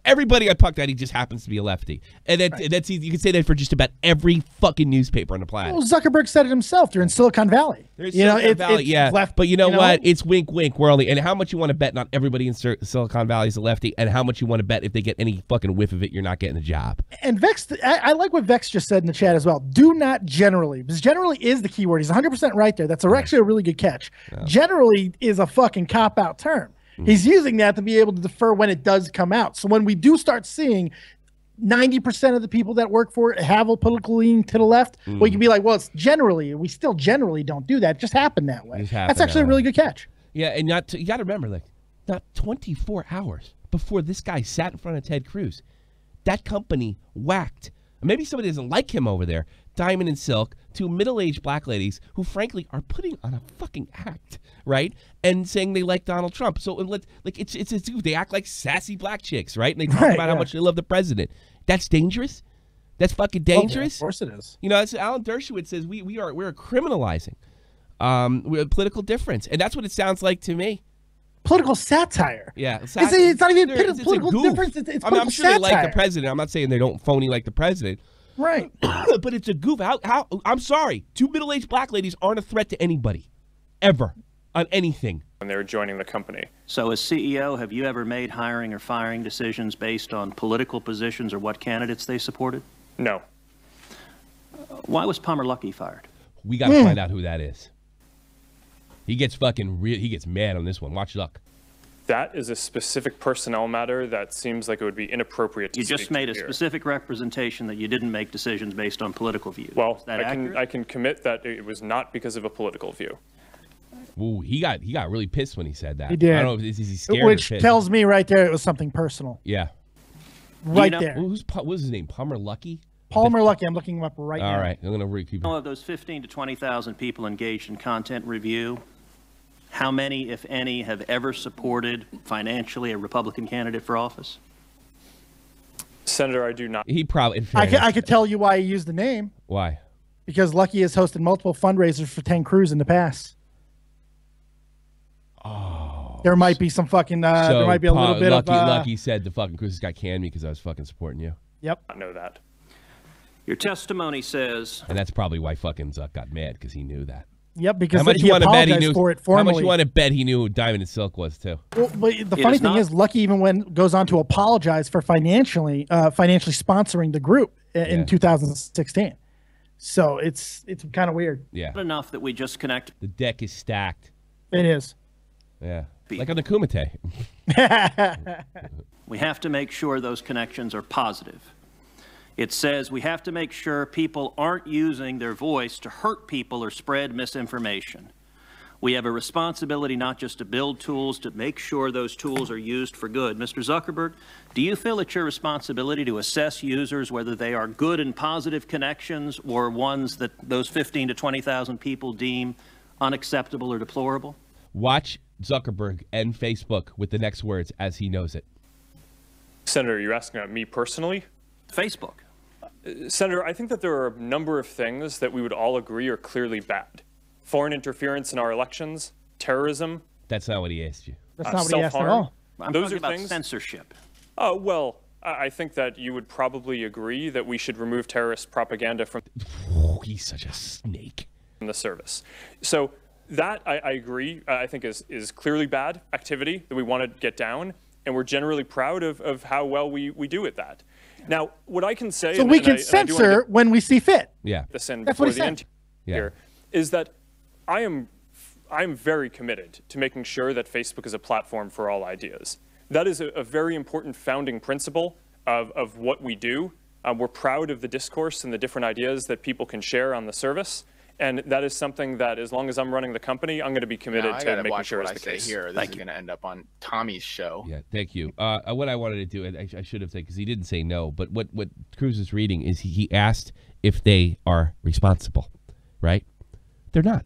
everybody at Puck Daddy just happens to be a lefty. And that's easy. You can say that for just about every fucking newspaper on the planet. Well, Zuckerberg said it himself. They're in Silicon Valley. Silicon Valley, yeah. Left, but you know what? It's wink, wink. We're only... And how much you want to bet not everybody in Silicon Valley is a lefty, and how much you want to bet if they get any fucking whiff of it, you're not getting a job. And Vex, I like what Vex just said in the chat as well. Do not generally, because generally is the key word. He's 100% right there. That's actually a really good catch. No. Generally is a fucking cop-out term. He's using that to be able to defer when it does come out. So when we do start seeing 90% of the people that work for it have a political leaning to the left, well, you can be like, well, it's generally, we still generally don't do that. It just happened that way. That's actually a really good catch. Yeah, and you got to remember, like, not 24 hours before this guy sat in front of Ted Cruz, that company whacked, maybe somebody doesn't like him over there, Diamond and Silk, two middle-aged black ladies who, frankly, are putting on a fucking act, right? And saying they like Donald Trump. So, they act like sassy black chicks, right? And they talk about how much they love the president. That's dangerous. That's fucking dangerous. Of course it is. You know, as Alan Dershowitz says, we're criminalizing political difference, and that's what it sounds like to me. Political satire. Yeah, it's not even political difference. It's political I'm sure satire. they like the president. I'm not saying they don't phony like the president. Right. But it's a goof. How? I'm sorry. Two middle-aged black ladies aren't a threat to anybody, ever, on anything. When they were joining the company. So as CEO, have you ever made hiring or firing decisions based on political positions or what candidates they supported? No. Why was Palmer Luckey fired? We got to find out who that is. He gets he gets mad on this one. Watch luck. That is a specific personnel matter that seems like it would be inappropriate to You just made a here. Specific representation that you didn't make decisions based on political views. Well, I can commit that it was not because of a political view. Ooh, he got really pissed when he said that. He did. I don't know if he's scared. Which tells me right there it was something personal. Yeah. Right there. What was his name? Palmer Luckey? Palmer Luckey. I'm looking him up right now. All right. I'm going to repeat. Of those 15,000 to 20,000 people engaged in content review, how many, if any, have ever supported financially a Republican candidate for office? Senator, I do not. He probably. I could tell you why he used the name. Why? because Lucky has hosted multiple fundraisers for Ted Cruz in the past. Oh, there might be some fucking. There might be a little bit Lucky, of. Lucky said the fucking Cruz guy canned me because I was fucking supporting you. Yep. I know that. Your testimony says. And that's probably why fucking Zuck got mad, because he knew that. Yep, because how much he you want to bet he apologized knew? for it How formally. much you want to bet he knew who Diamond and Silk was too? Well, but the funny thing is, Lucky even goes on to apologize for financially sponsoring the group in 2016. So it's kind of weird. Yeah. Not enough that we just connect. The deck is stacked. It is. Yeah. Like on the Kumite. We have to make sure those connections are positive. It says we have to make sure people aren't using their voice to hurt people or spread misinformation. We have a responsibility not just to build tools, to make sure those tools are used for good. Mr. Zuckerberg, do you feel it's your responsibility to assess users whether they are good and positive connections or ones that those 15 to 20,000 people deem unacceptable or deplorable? Watch Zuckerberg end Facebook with the next words as he knows it. Senator, you're asking about me personally? Facebook. Senator, I think that there are a number of things that we would all agree are clearly bad. Foreign interference in our elections, terrorism. That's not what he asked you. That's not what he asked at all. I'm Those talking are about things. censorship. Oh, well, I think that you would probably agree that we should remove terrorist propaganda from he's such a snake. The service. So that I agree, I think is clearly bad activity that we want to get down, and we're generally proud of how well we do at that. Now, what I can say, so we can censor when we see fit. Yeah, this in that's what before he the said. end here is that I am very committed to making sure that Facebook is a platform for all ideas. That is a very important founding principle of what we do. We're proud of the discourse and the different ideas that people can share on the service. And that is something that, as long as I'm running the company, I'm going to be committed to making sure it's the case. Here, this is going to end up on Tommy's show. Yeah, thank you. What I wanted to do, and I should have said, because he didn't say no, but what Cruz is reading is he asked if they are responsible, right? They're not.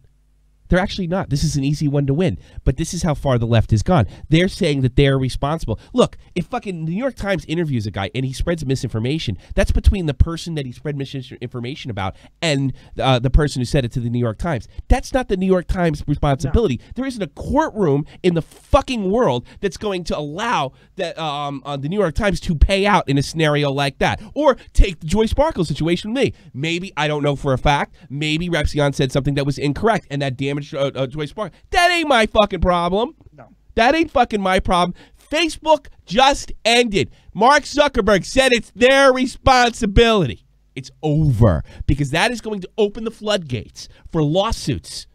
They're actually not. This is an easy one to win. But this is how far the left has gone. They're saying that they're responsible. Look, if fucking the New York Times interviews a guy and he spreads misinformation, that's between the person that he spread misinformation about and the person who said it to the New York Times. That's not the New York Times responsibility. No. There isn't a courtroom in the fucking world that's going to allow that the New York Times to pay out in a scenario like that. Or take the Joy Sparkle situation with me. Maybe, I don't know for a fact, maybe Repsion said something that was incorrect and that damaged Joy Sparkle. That ain't my fucking problem. No. That ain't fucking my problem. Facebook just ended. Mark Zuckerberg said it's their responsibility. It's over because that is going to open the floodgates for lawsuits.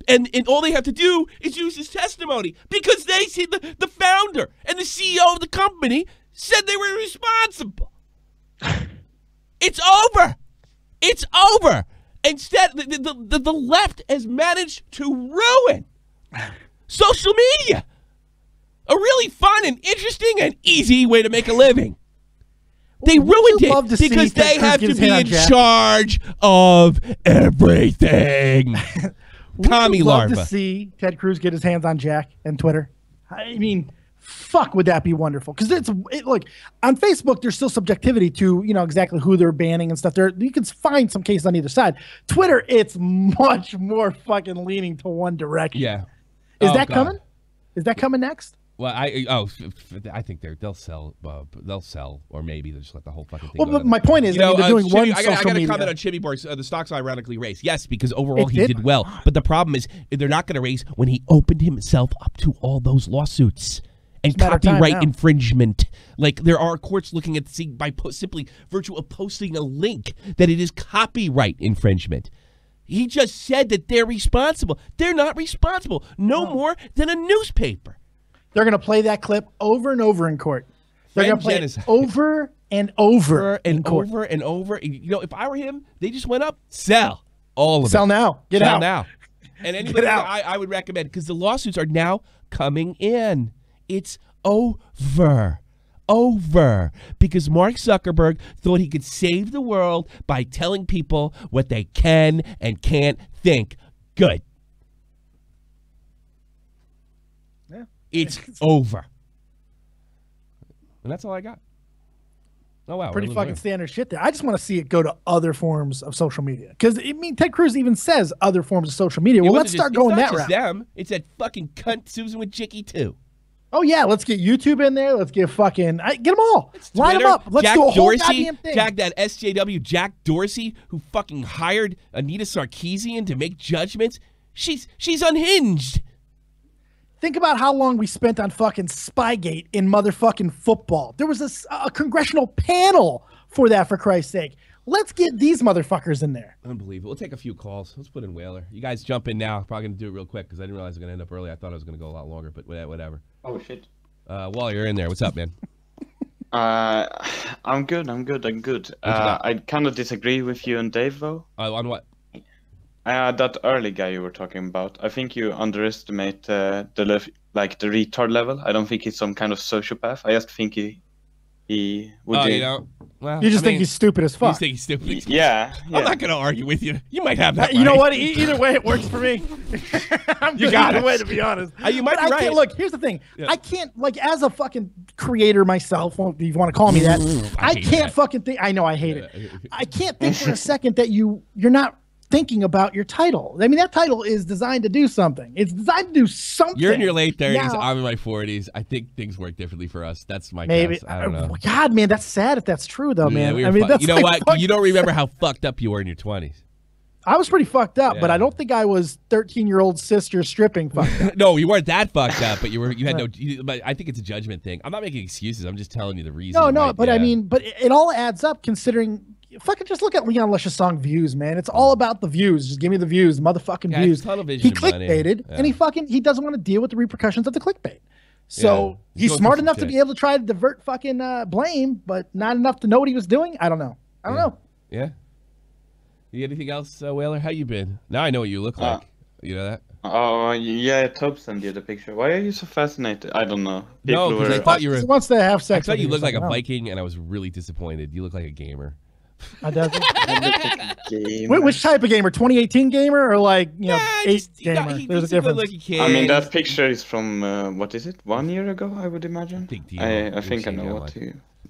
And all they have to do is use his testimony because they see the founder and the CEO of the company said they were responsible. It's over. It's over. Instead, the left has managed to ruin social media. A really fun and interesting and easy way to make a living. They ruined it because they have to be in charge of everything. Tommy Larva. Love to see Ted Cruz get his hands on Jack and Twitter. I mean, fuck, would that be wonderful? Because look, on Facebook, there's still subjectivity to exactly who they're banning and stuff. You can find some cases on either side. Twitter, it's much more fucking leaning to one direction. Yeah, is that coming? Is that coming next? Well, I think they'll sell, or maybe they'll just let the whole fucking thing. Well, but my point is, they're doing one social media. I got to comment on Chimmy Borgs. The stocks ironically raised, yes, because overall he did well. But the problem is, they're not going to raise when he opened himself up to all those lawsuits and copyright infringement. Like, there are courts looking at seeing by simply virtue of posting a link that it is copyright infringement. He just said that they're responsible. They're not responsible. No more than a newspaper. They're going to play that clip over and over in court. They're going to play it over and over in court. Over and over. If I were him, they just went up, sell all of it. Sell now. Get out. Sell now. And anybody I would recommend, because the lawsuits are now coming in. It's over. Over. Because Mark Zuckerberg thought he could save the world by telling people what they can and can't think. Good. It's over. And that's all I got. Oh wow, pretty fucking standard shit there. I just want to see it go to other forms of social media because I mean, Ted Cruz even says other forms of social media. Well, let's start going that route. Them, it's that fucking cunt Susan with Jicky too. Oh yeah, let's get YouTube in there. Let's get fucking get them all. Line them up. Let's Jack do a whole Dorsey, goddamn thing. that SJW Jack Dorsey who fucking hired Anita Sarkeesian to make judgments. She's unhinged. Think about how long we spent on fucking Spygate in motherfucking football. There was a congressional panel for that, for Christ's sake. Let's get these motherfuckers in there. Unbelievable. We'll take a few calls. Let's put in Whaler. You guys jump in now. Probably going to do it real quick because I didn't realize I was going to end up early. I thought I was going to go a lot longer, but whatever. Oh, shit. While you're in there, what's up, man? I'm good. I kind of disagree with you and Dave, though. On what? That early guy you were talking about. I think you underestimate the retard level. I don't think he's some kind of sociopath. I just think he would. Oh, you know, well, you just think he's stupid as fuck. You think he's stupid? Yeah. I'm not going to argue with you. You might have that. You know what? Either way, it works for me. I'm you good got either it. way, to be honest. You might be right. Look, here's the thing. Yeah. I can't, like, as a fucking creator myself, if you want to call me that, I can't fucking think. I know I hate it. I can't think for a second that you're not thinking about your title. I mean, that title is designed to do something. It's designed to do something. You're in your late 30s. Now, I'm in my 40s. I think things work differently for us. That's my maybe. guess. I don't know. God, man, that's sad if that's true, though, man. I mean, that's you know what? You don't remember how fucked up you were in your 20s. I was pretty fucked up, but I don't think I was 13-year-old sister stripping fucked up. No, you weren't that fucked up, but you had no. But I think it's a judgment thing. I'm not making excuses. I'm just telling you the reason. No, but I mean, but it all adds up considering. Fucking just look at Leon Lesh's song "Views," man. It's all about the views. Just give me the views, motherfucking views. He clickbaited, and he doesn't want to deal with the repercussions of the clickbait. So he's smart enough to be able to try to divert fucking blame, but not enough to know what he was doing. I don't know. Yeah. You got anything else, Whaler? How you been? Now I know what you look like. You know that? Oh, yeah, Tobes sent you the picture. Why are you so fascinated? I don't know. No, because I thought you were. Once they have sex, I thought you looked like a Viking, and I was really disappointed. You look like a gamer. Which type of gamer? 2018 gamer or like 8 gamer? There's a difference. I mean, that picture is from what is it? 1 year ago, I would imagine. I think I know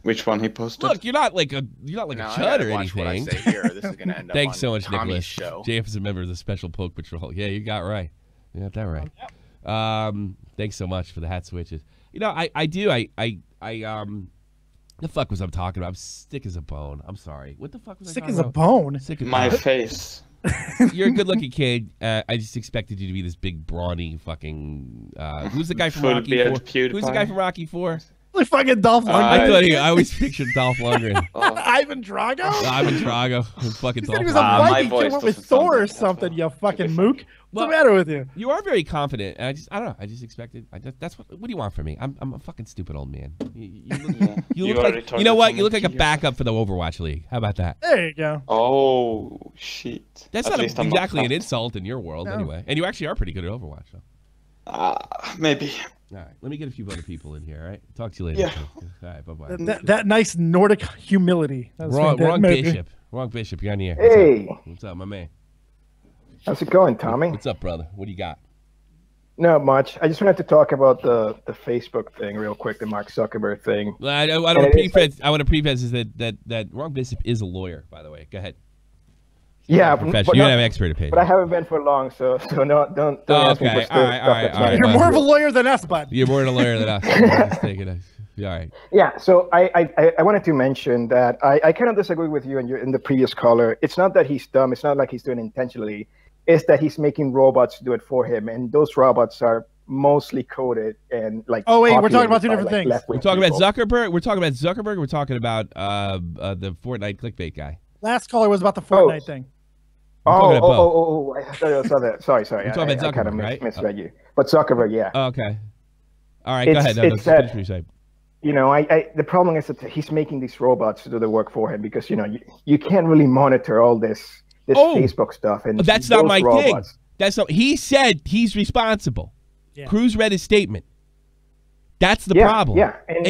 which one he posted. Look, you're not like a chud or anything. What I say here. This is gonna end up Thanks on so much, Tommy's Nicholas. show. JF is a member of the Special Poke Patrol. Yeah, you got right. You got that right. Thanks so much for the hat switches. You know, I do. The fuck was I talking about? I'm sick as a bone. I'm sorry. What the fuck was I talking about? Sick as a bone? Sick as my face. You're a good-looking kid. I just expected you to be this big, brawny fucking... who's the guy from Rocky IV? Who's the guy from Rocky IV? Like fucking Dolph Lundgren. I always pictured Dolph Lundgren. Ivan Drago? Ivan Drago. Fucking Dolph Lundgren. He was a Viking. Came up with Thor or something, you fucking mook. What's the matter with you? You are very confident, and I don't know. I just expected. That's what do you want from me? I'm a fucking stupid old man. You look like, you know what? You look like a backup for the Overwatch League. How about that? There you go. Oh shit. That's not exactly an insult in your world, anyway. And you actually are pretty good at Overwatch, though. Maybe. All right, let me get a few other people in here. All right, talk to you later. Yeah. All right, bye-bye. That nice Nordic humility. Wrong Bishop. Wrong Bishop. You're on the air. Hey. What's up, my man? How's it going, Tommy? What's up, brother? What do you got? Not much. I just wanted to talk about the Facebook thing real quick, the Mark Zuckerberg thing. I want to preface is that Wrong Bishop is a lawyer, by the way. Go ahead. Yeah, but you have expert opinion. But I haven't been for long, so don't ask me for stuff. All right. You're more of a lawyer than us, bud. You're more of a lawyer than us. Just take it. All right. Yeah, so I wanted to mention that I kind of disagree with you in the previous caller. It's not that he's dumb. It's not like he's doing it intentionally. It's that he's making robots do it for him, and those robots are mostly coded and like. Oh wait, we're talking about two different things. We're talking about Zuckerberg. We're talking about Zuckerberg. We're talking about the Fortnite clickbait guy. Last caller was about the Fortnite thing. Oh! I saw that. Sorry. We're talking about Zuckerberg, I kind of right? misread you. But Zuckerberg, yeah. Okay. All right, go ahead. It's that, you know, the problem is that he's making these robots to do the work for him because you can't really monitor all this Facebook stuff. And that's not my thing. That's not. He said he's responsible. Yeah. Cruz read his statement. That's the problem. Yeah, and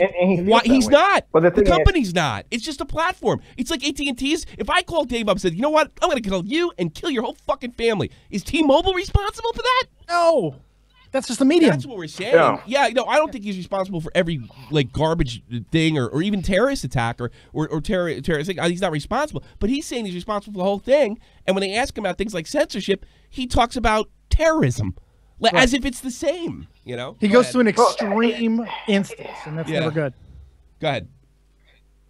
he's not. Well, the company's not. It's just a platform. It's like AT&T's. If I called Dave up and said, you know what, I'm going to kill you and kill your whole fucking family, is T-Mobile responsible for that? No. That's just a medium. That's what we're saying. Yeah, no, I don't think he's responsible for every like garbage thing or even terrorist attack or terrorist thing. He's not responsible, but he's saying he's responsible for the whole thing. And when they ask him about things like censorship, he talks about terrorism, like, as if it's the same. You know, he goes to an extreme instance, and that's never good. Go ahead.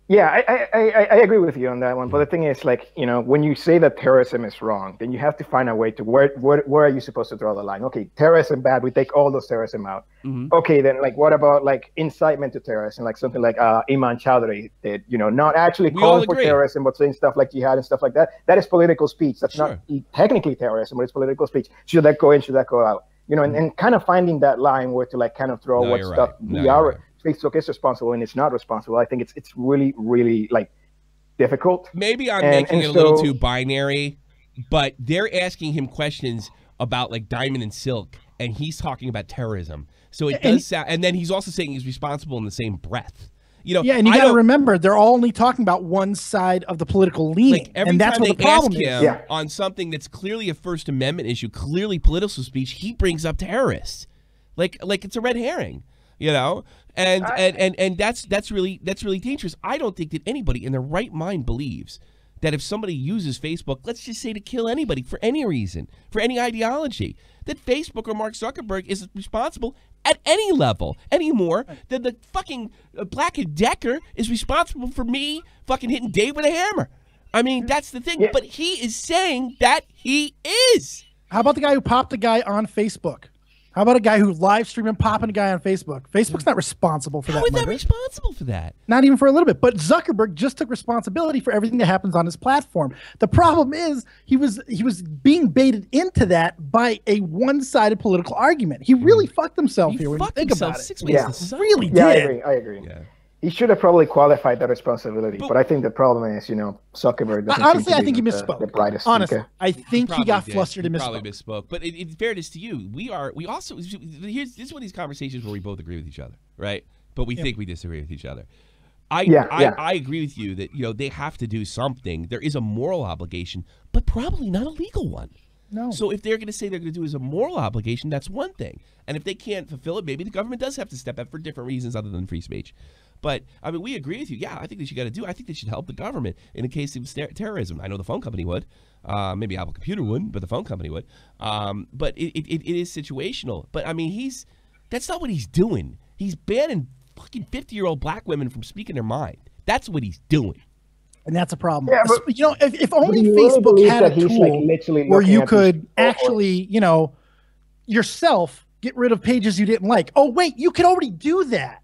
Yeah, I agree with you on that one. But the thing is, like, you know, when you say that terrorism is wrong, then you have to find a way to where are you supposed to draw the line? Okay, terrorism bad. We take all those terrorism out. Okay, then like what about like incitement to terrorism, like something like Iman Chowdhury did? You know, not actually calling for terrorism, but saying stuff like jihad and stuff like that. That is political speech. That's not technically terrorism, but it's political speech. Should that go in? Should that go out? You know, and kind of finding that line where to like kind of throw what stuff we are. Facebook is responsible and it's not responsible. I think it's really, really like difficult. Maybe I'm making it a little too binary, but they're asking him questions about like Diamond and Silk, and he's talking about terrorism. So it does sound, and then he's also saying he's responsible in the same breath. You know, yeah, and you got to remember they're all only talking about one side of the political leaning, and that's what the problem is. On something that's clearly a First Amendment issue, clearly political speech, he brings up terrorists, like it's a red herring. You know, and that's really dangerous. I don't think that anybody in their right mind believes that if somebody uses Facebook, let's just say to kill anybody for any reason, for any ideology, that Facebook or Mark Zuckerberg is responsible at any level any more than the fucking Black & Decker is responsible for me fucking hitting Dave with a hammer. I mean, that's the thing. But he is saying that he is. How about the guy who popped a guy on Facebook? How about a guy who live streamed and popping a guy on Facebook? Facebook's not responsible for that. How is that responsible for that? Not even for a little bit. But Zuckerberg just took responsibility for everything that happens on his platform. The problem is he was being baited into that by a one-sided political argument. He really fucked himself here when you think about it. Really did. I agree. Yeah. He should have probably qualified that responsibility, but I think the problem is, you know, Zuckerberg doesn't honestly, seem to I think he misspoke. The brightest honestly, thinker. I think he got flustered and probably misspoke. But in fairness to you, we also this is one of these conversations where we both agree with each other, right? But we think we disagree with each other. I agree with you that, you know, they have to do something. There is a moral obligation, but probably not a legal one. No. So if they're going to say they're going to do it as a moral obligation, that's one thing. And if they can't fulfill it, maybe the government does have to step up for different reasons other than free speech. But, I mean, we agree with you. Yeah, I think they should got to do. I think they should help the government in the case of terrorism. I know the phone company would. Maybe Apple Computer wouldn't, but the phone company would. But it is situational. But, I mean, that's not what he's doing. He's banning fucking 50-year-old black women from speaking their mind. That's what he's doing. And that's a problem. Yeah, but, you know, if only Facebook had a tool where you could actually, you know, yourself get rid of pages you didn't like. Oh, wait, you could already do that.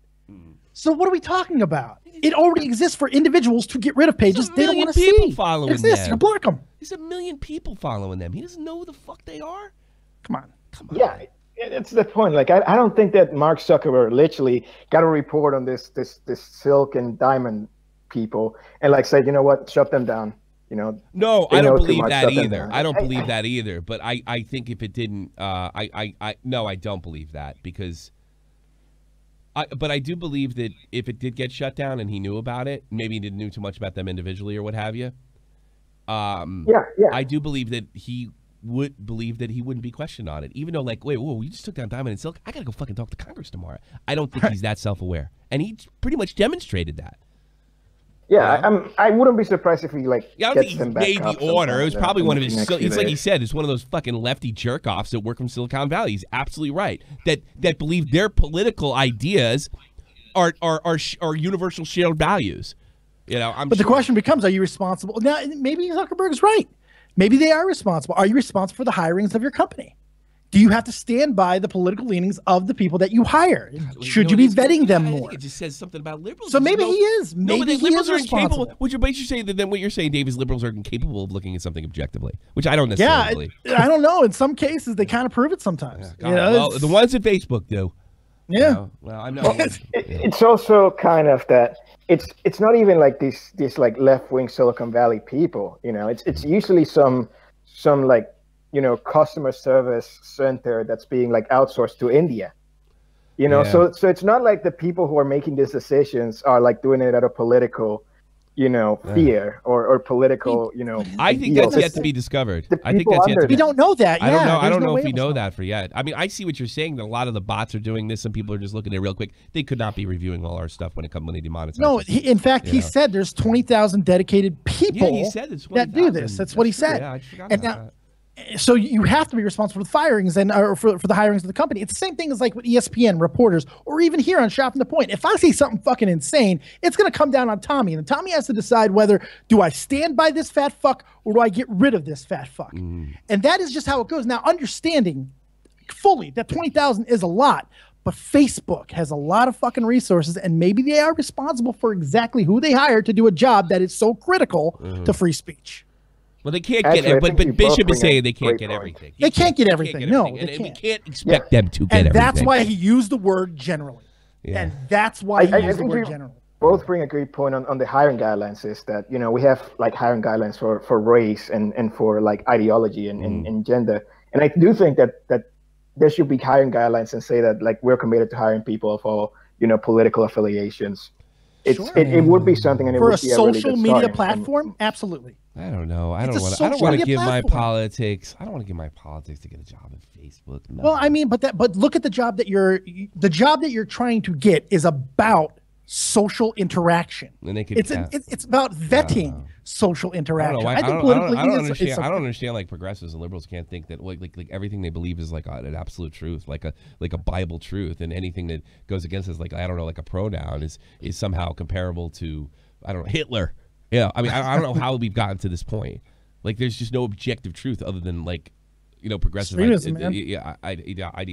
So what are we talking about? It already exists for individuals to get rid of pages they don't want to see. People following them. You block them. There's 1 million people following them. He doesn't know who the fuck they are. Come on. Yeah, it's the point. Like I don't think that Mark Zuckerberg literally got a report on this Silk and Diamond people and like said, you know what, shut them down. You know. No, I don't believe that either. I don't believe that either. But I think if it didn't, I don't believe that because. But I do believe that if it did get shut down and he knew about it, maybe he didn't know too much about them individually or what have you. I do believe that he would believe that he wouldn't be questioned on it, even though, like, wait, whoa, you just took down Diamond and Silk. I gotta go fucking talk to Congress tomorrow. I don't think he's that self-aware, and he pretty much demonstrated that. Yeah, I wouldn't be surprised if he like. Yeah, I don't think he made the order. It was probably one of his. It's like he said. It's one of those fucking lefty jerk offs that work from Silicon Valley. He's absolutely right. That believe their political ideas are universal shared values. You know, but the question becomes: are you responsible? Now, maybe Zuckerberg's right. Maybe they are responsible. Are you responsible for the hirings of your company? Do you have to stand by the political leanings of the people that you hire? Should you be vetting them more? I think it just says something about liberals. So maybe he is. Maybe he liberals is are responsible. incapable. Would you say that then what you're saying, Dave, is liberals are incapable of looking at something objectively, which I don't necessarily believe. I don't know. In some cases, they kind of prove it sometimes. Yeah, well, the ones at Facebook do. Yeah. You know? Well, I know. It's also kind of that it's not even like these like left-wing Silicon Valley people. You know, it's usually some like, you know, customer service center that's being like outsourced to India, you know. So it's not like the people who are making these decisions are like doing it out of political fear or political, I think that's yet to be discovered. I think that's yet to be. We don't know that. I don't know. Yeah, I don't know no if we way know that for yet. I mean, I see what you're saying. That a lot of the bots are doing this. Some people are just looking at it real quick. They could not be reviewing all our stuff when they demonetize. No, in fact, he said there's 20,000 dedicated people he said it's that do this. That's what he said. Yeah, I forgot and about now, that. So you have to be responsible for the firings or for the hirings of the company. It's the same thing as like with ESPN reporters or even here on Shop from the Point. If I say something fucking insane, it's going to come down on Tommy. And Tommy has to decide whether do I stand by this fat fuck or do I get rid of this fat fuck? And that is just how it goes. Now, understanding fully that 20,000 is a lot, but Facebook has a lot of fucking resources and maybe they are responsible for exactly who they hire to do a job that is so critical to free speech. Well, they can't get it, but Bishop is saying they can't get everything. They can't get everything. No, they and can't. we can't expect them to get everything. And that's why he used the word generally. Yeah. And that's why he used the word generally. Both bring a great point on the hiring guidelines is that, we have like hiring guidelines for race and for like ideology and gender. And I do think that there should be hiring guidelines and say that like we're committed to hiring people of all, political affiliations. It would be something, and it for would a be a really social good media starting. platform, absolutely. I don't know. I It's don't a want social to media give my platform. politics. I don't want to give my politics to get a job at Facebook. No. Well, I mean, but look at the job that you're trying to get is about social interaction. And they could, it's about vetting social interaction. I think don't politically, I don't understand. Like progressives and liberals can't think that like everything they believe is like an absolute truth, like a Bible truth, and anything that goes against us, like I don't know, like a pronoun is somehow comparable to Hitler. Yeah, I mean I don't know how we've gotten to this point. Like there's just no objective truth other than like progressive ideology.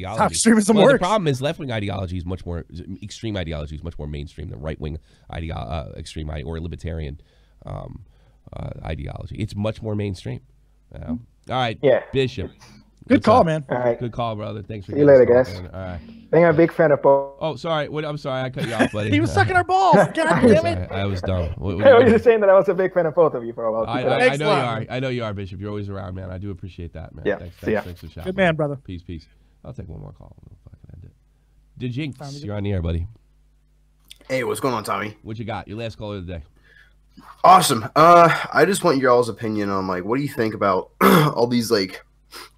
How extremism works. The problem is left-wing ideology is much more extreme. Ideology is much more mainstream than right-wing extreme or libertarian ideology. It's much more mainstream. All right, Bishop. Good call, man. All right. Good call, brother. Thanks for See you later, guys. Man. All right. I think I'm a big fan of both. Oh, sorry. I'm sorry. I cut you off, buddy. He was sucking our balls. God damn it. I was dumb. I was just saying that I was a big fan of both of you for a while. I know you are. I know you are, Bishop. You're always around, man. I do appreciate that, man. Yeah. Thanks for shouting. Good man, brother. Peace. I'll take one more call. We'll fucking end it. The Jinx, you're on the air, buddy. Hey, what's going on, Tommy? What you got? Your last caller of the day. Awesome. I just want your all's opinion on like what do you think about all these like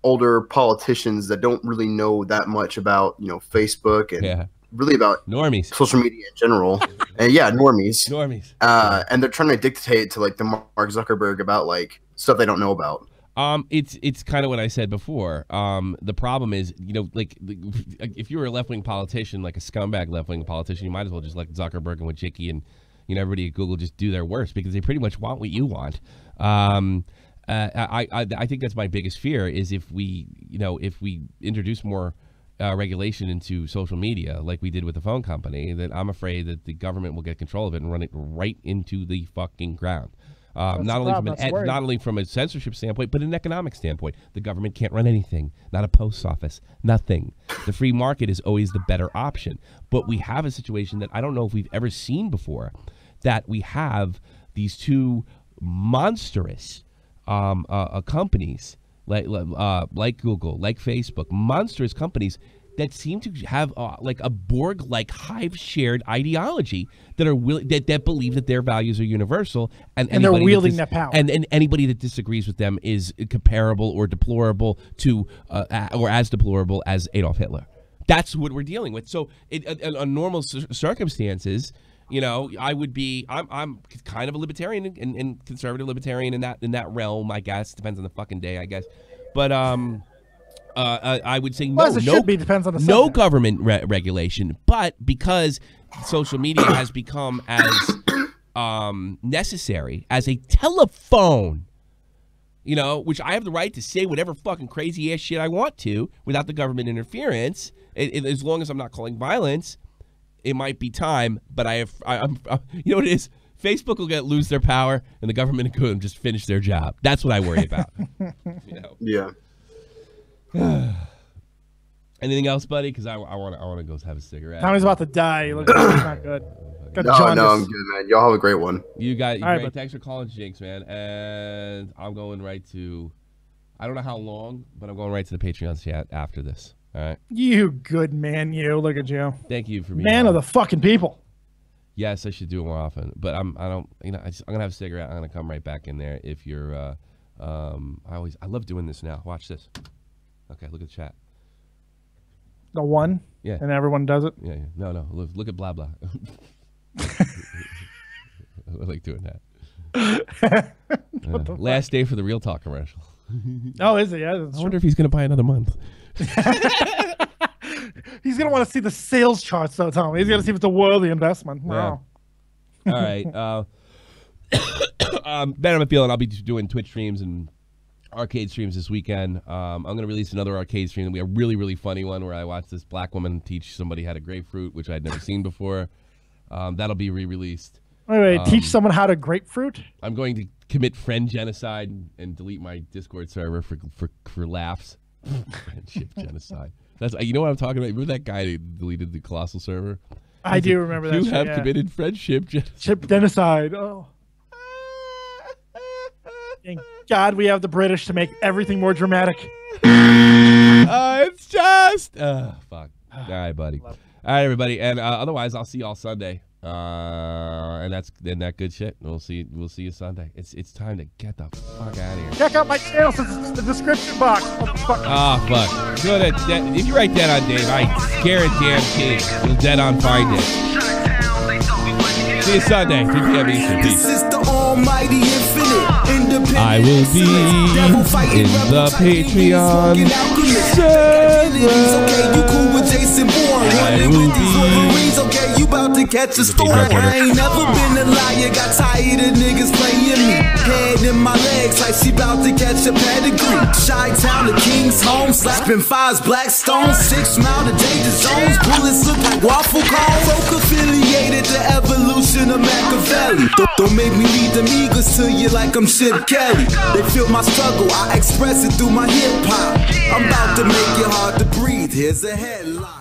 older politicians that don't really know that much about Facebook and really about normies, social media in general, and normies, and they're trying to dictate to like the Mark Zuckerberg about like stuff they don't know about. It's kind of what I said before. The problem is, like if you were a left-wing politician, like a scumbag left-wing politician, you might as well just let Zuckerberg and Wojcicki and everybody at Google just do their worst because they pretty much want what you want. I think that's my biggest fear is if we introduce more regulation into social media like we did with the phone company, that I'm afraid that the government will get control of it and run it right into the fucking ground. Not only from a censorship standpoint, but an economic standpoint. The government can't run anything, not a post office, nothing. The free market is always the better option. But we have a situation that I don't know if we've ever seen before, that we have these two monstrous companies like Google, like Facebook, monstrous companies that seem to have like a Borg-like hive-shared ideology that are that believe that their values are universal, and they're wielding that power. And anybody that disagrees with them is comparable or deplorable to or as deplorable as Adolf Hitler. That's what we're dealing with. So, in normal circumstances, I would be. I'm kind of a libertarian and conservative libertarian in that realm. I guess depends on the fucking day. I guess, but I would say depends on the no government regulation. But because social media has become as necessary as a telephone, which I have the right to say whatever fucking crazy ass shit I want to without the government interference, as long as I'm not calling violence. It might be time, but I'm you know what it is? Facebook will lose their power, and the government will just finish their job. That's what I worry about. Yeah. Anything else, buddy? Because I want to go have a cigarette. Tommy's about to die. He looks like he's not good. No, I'm good, man. Y'all have a great one. You got right, great. Thanks for calling, Jinx, man. And I'm going right to, I don't know how long, but I'm going right to the Patreon chat after this. All right. You good man, you. Look at you. Thank you for being man of the fucking people. Yes, I should do it more often. But I'm gonna have a cigarette. I'm gonna come right back in there. If you're, I love doing this now. Watch this. Okay, look at the chat. The one. Yeah. And everyone does it. Yeah. No. Look at blah blah. I like doing that. Last day for the Real Talk commercial. Oh, is it? Yeah. I wonder if he's gonna buy another month. He's gonna want to see the sales charts, though, Tom. He's gonna see if it's a worthy investment. Wow. Yeah. All right. Ben, I'm feeling I'll be doing Twitch streams and arcade streams this weekend. I'm gonna release another arcade stream. It'll be a really, really funny one where I watch this black woman teach somebody how to grapefruit, which I'd never seen before. That'll be re-released. Wait, teach someone how to grapefruit? I'm going to commit friend genocide and delete my Discord server for laughs. Friendship genocide. That's, you know what I'm talking about? Remember that guy that deleted the Colossal server? I do remember that. You have committed friendship genocide. Oh. Thank God we have the British to make everything more dramatic. It's just fuck. All right, buddy. All right, everybody, and otherwise, I'll see you all Sunday. And that's that good shit. We'll see you Sunday. It's time to get the fuck out of here. Check out my channel. It's the description box. Oh fuck. Go to if you write dead on Dave, I guarantee you'll dead on find it. See you Sunday, 3 p.m. Eastern. Peace. This is the almighty infinite, independent. I will be in the Patreon server. Okay, you cool with Jason Bourne. I will be. Okay, you about to catch a storm. I ain't never been a liar. Got tired of niggas playing me. Head in my legs like she about to catch a pedigree. Chi-town to King's home. Slapping fives, black stones. 6 mile to danger zones. Bullets look like waffle cones. Folk affiliated to evolution of Machiavelli. Don't make me lead them eagles to you like I'm Chip Kelly. They feel my struggle. I express it through my hip hop. I'm about to make it hard to breathe. Here's a headline.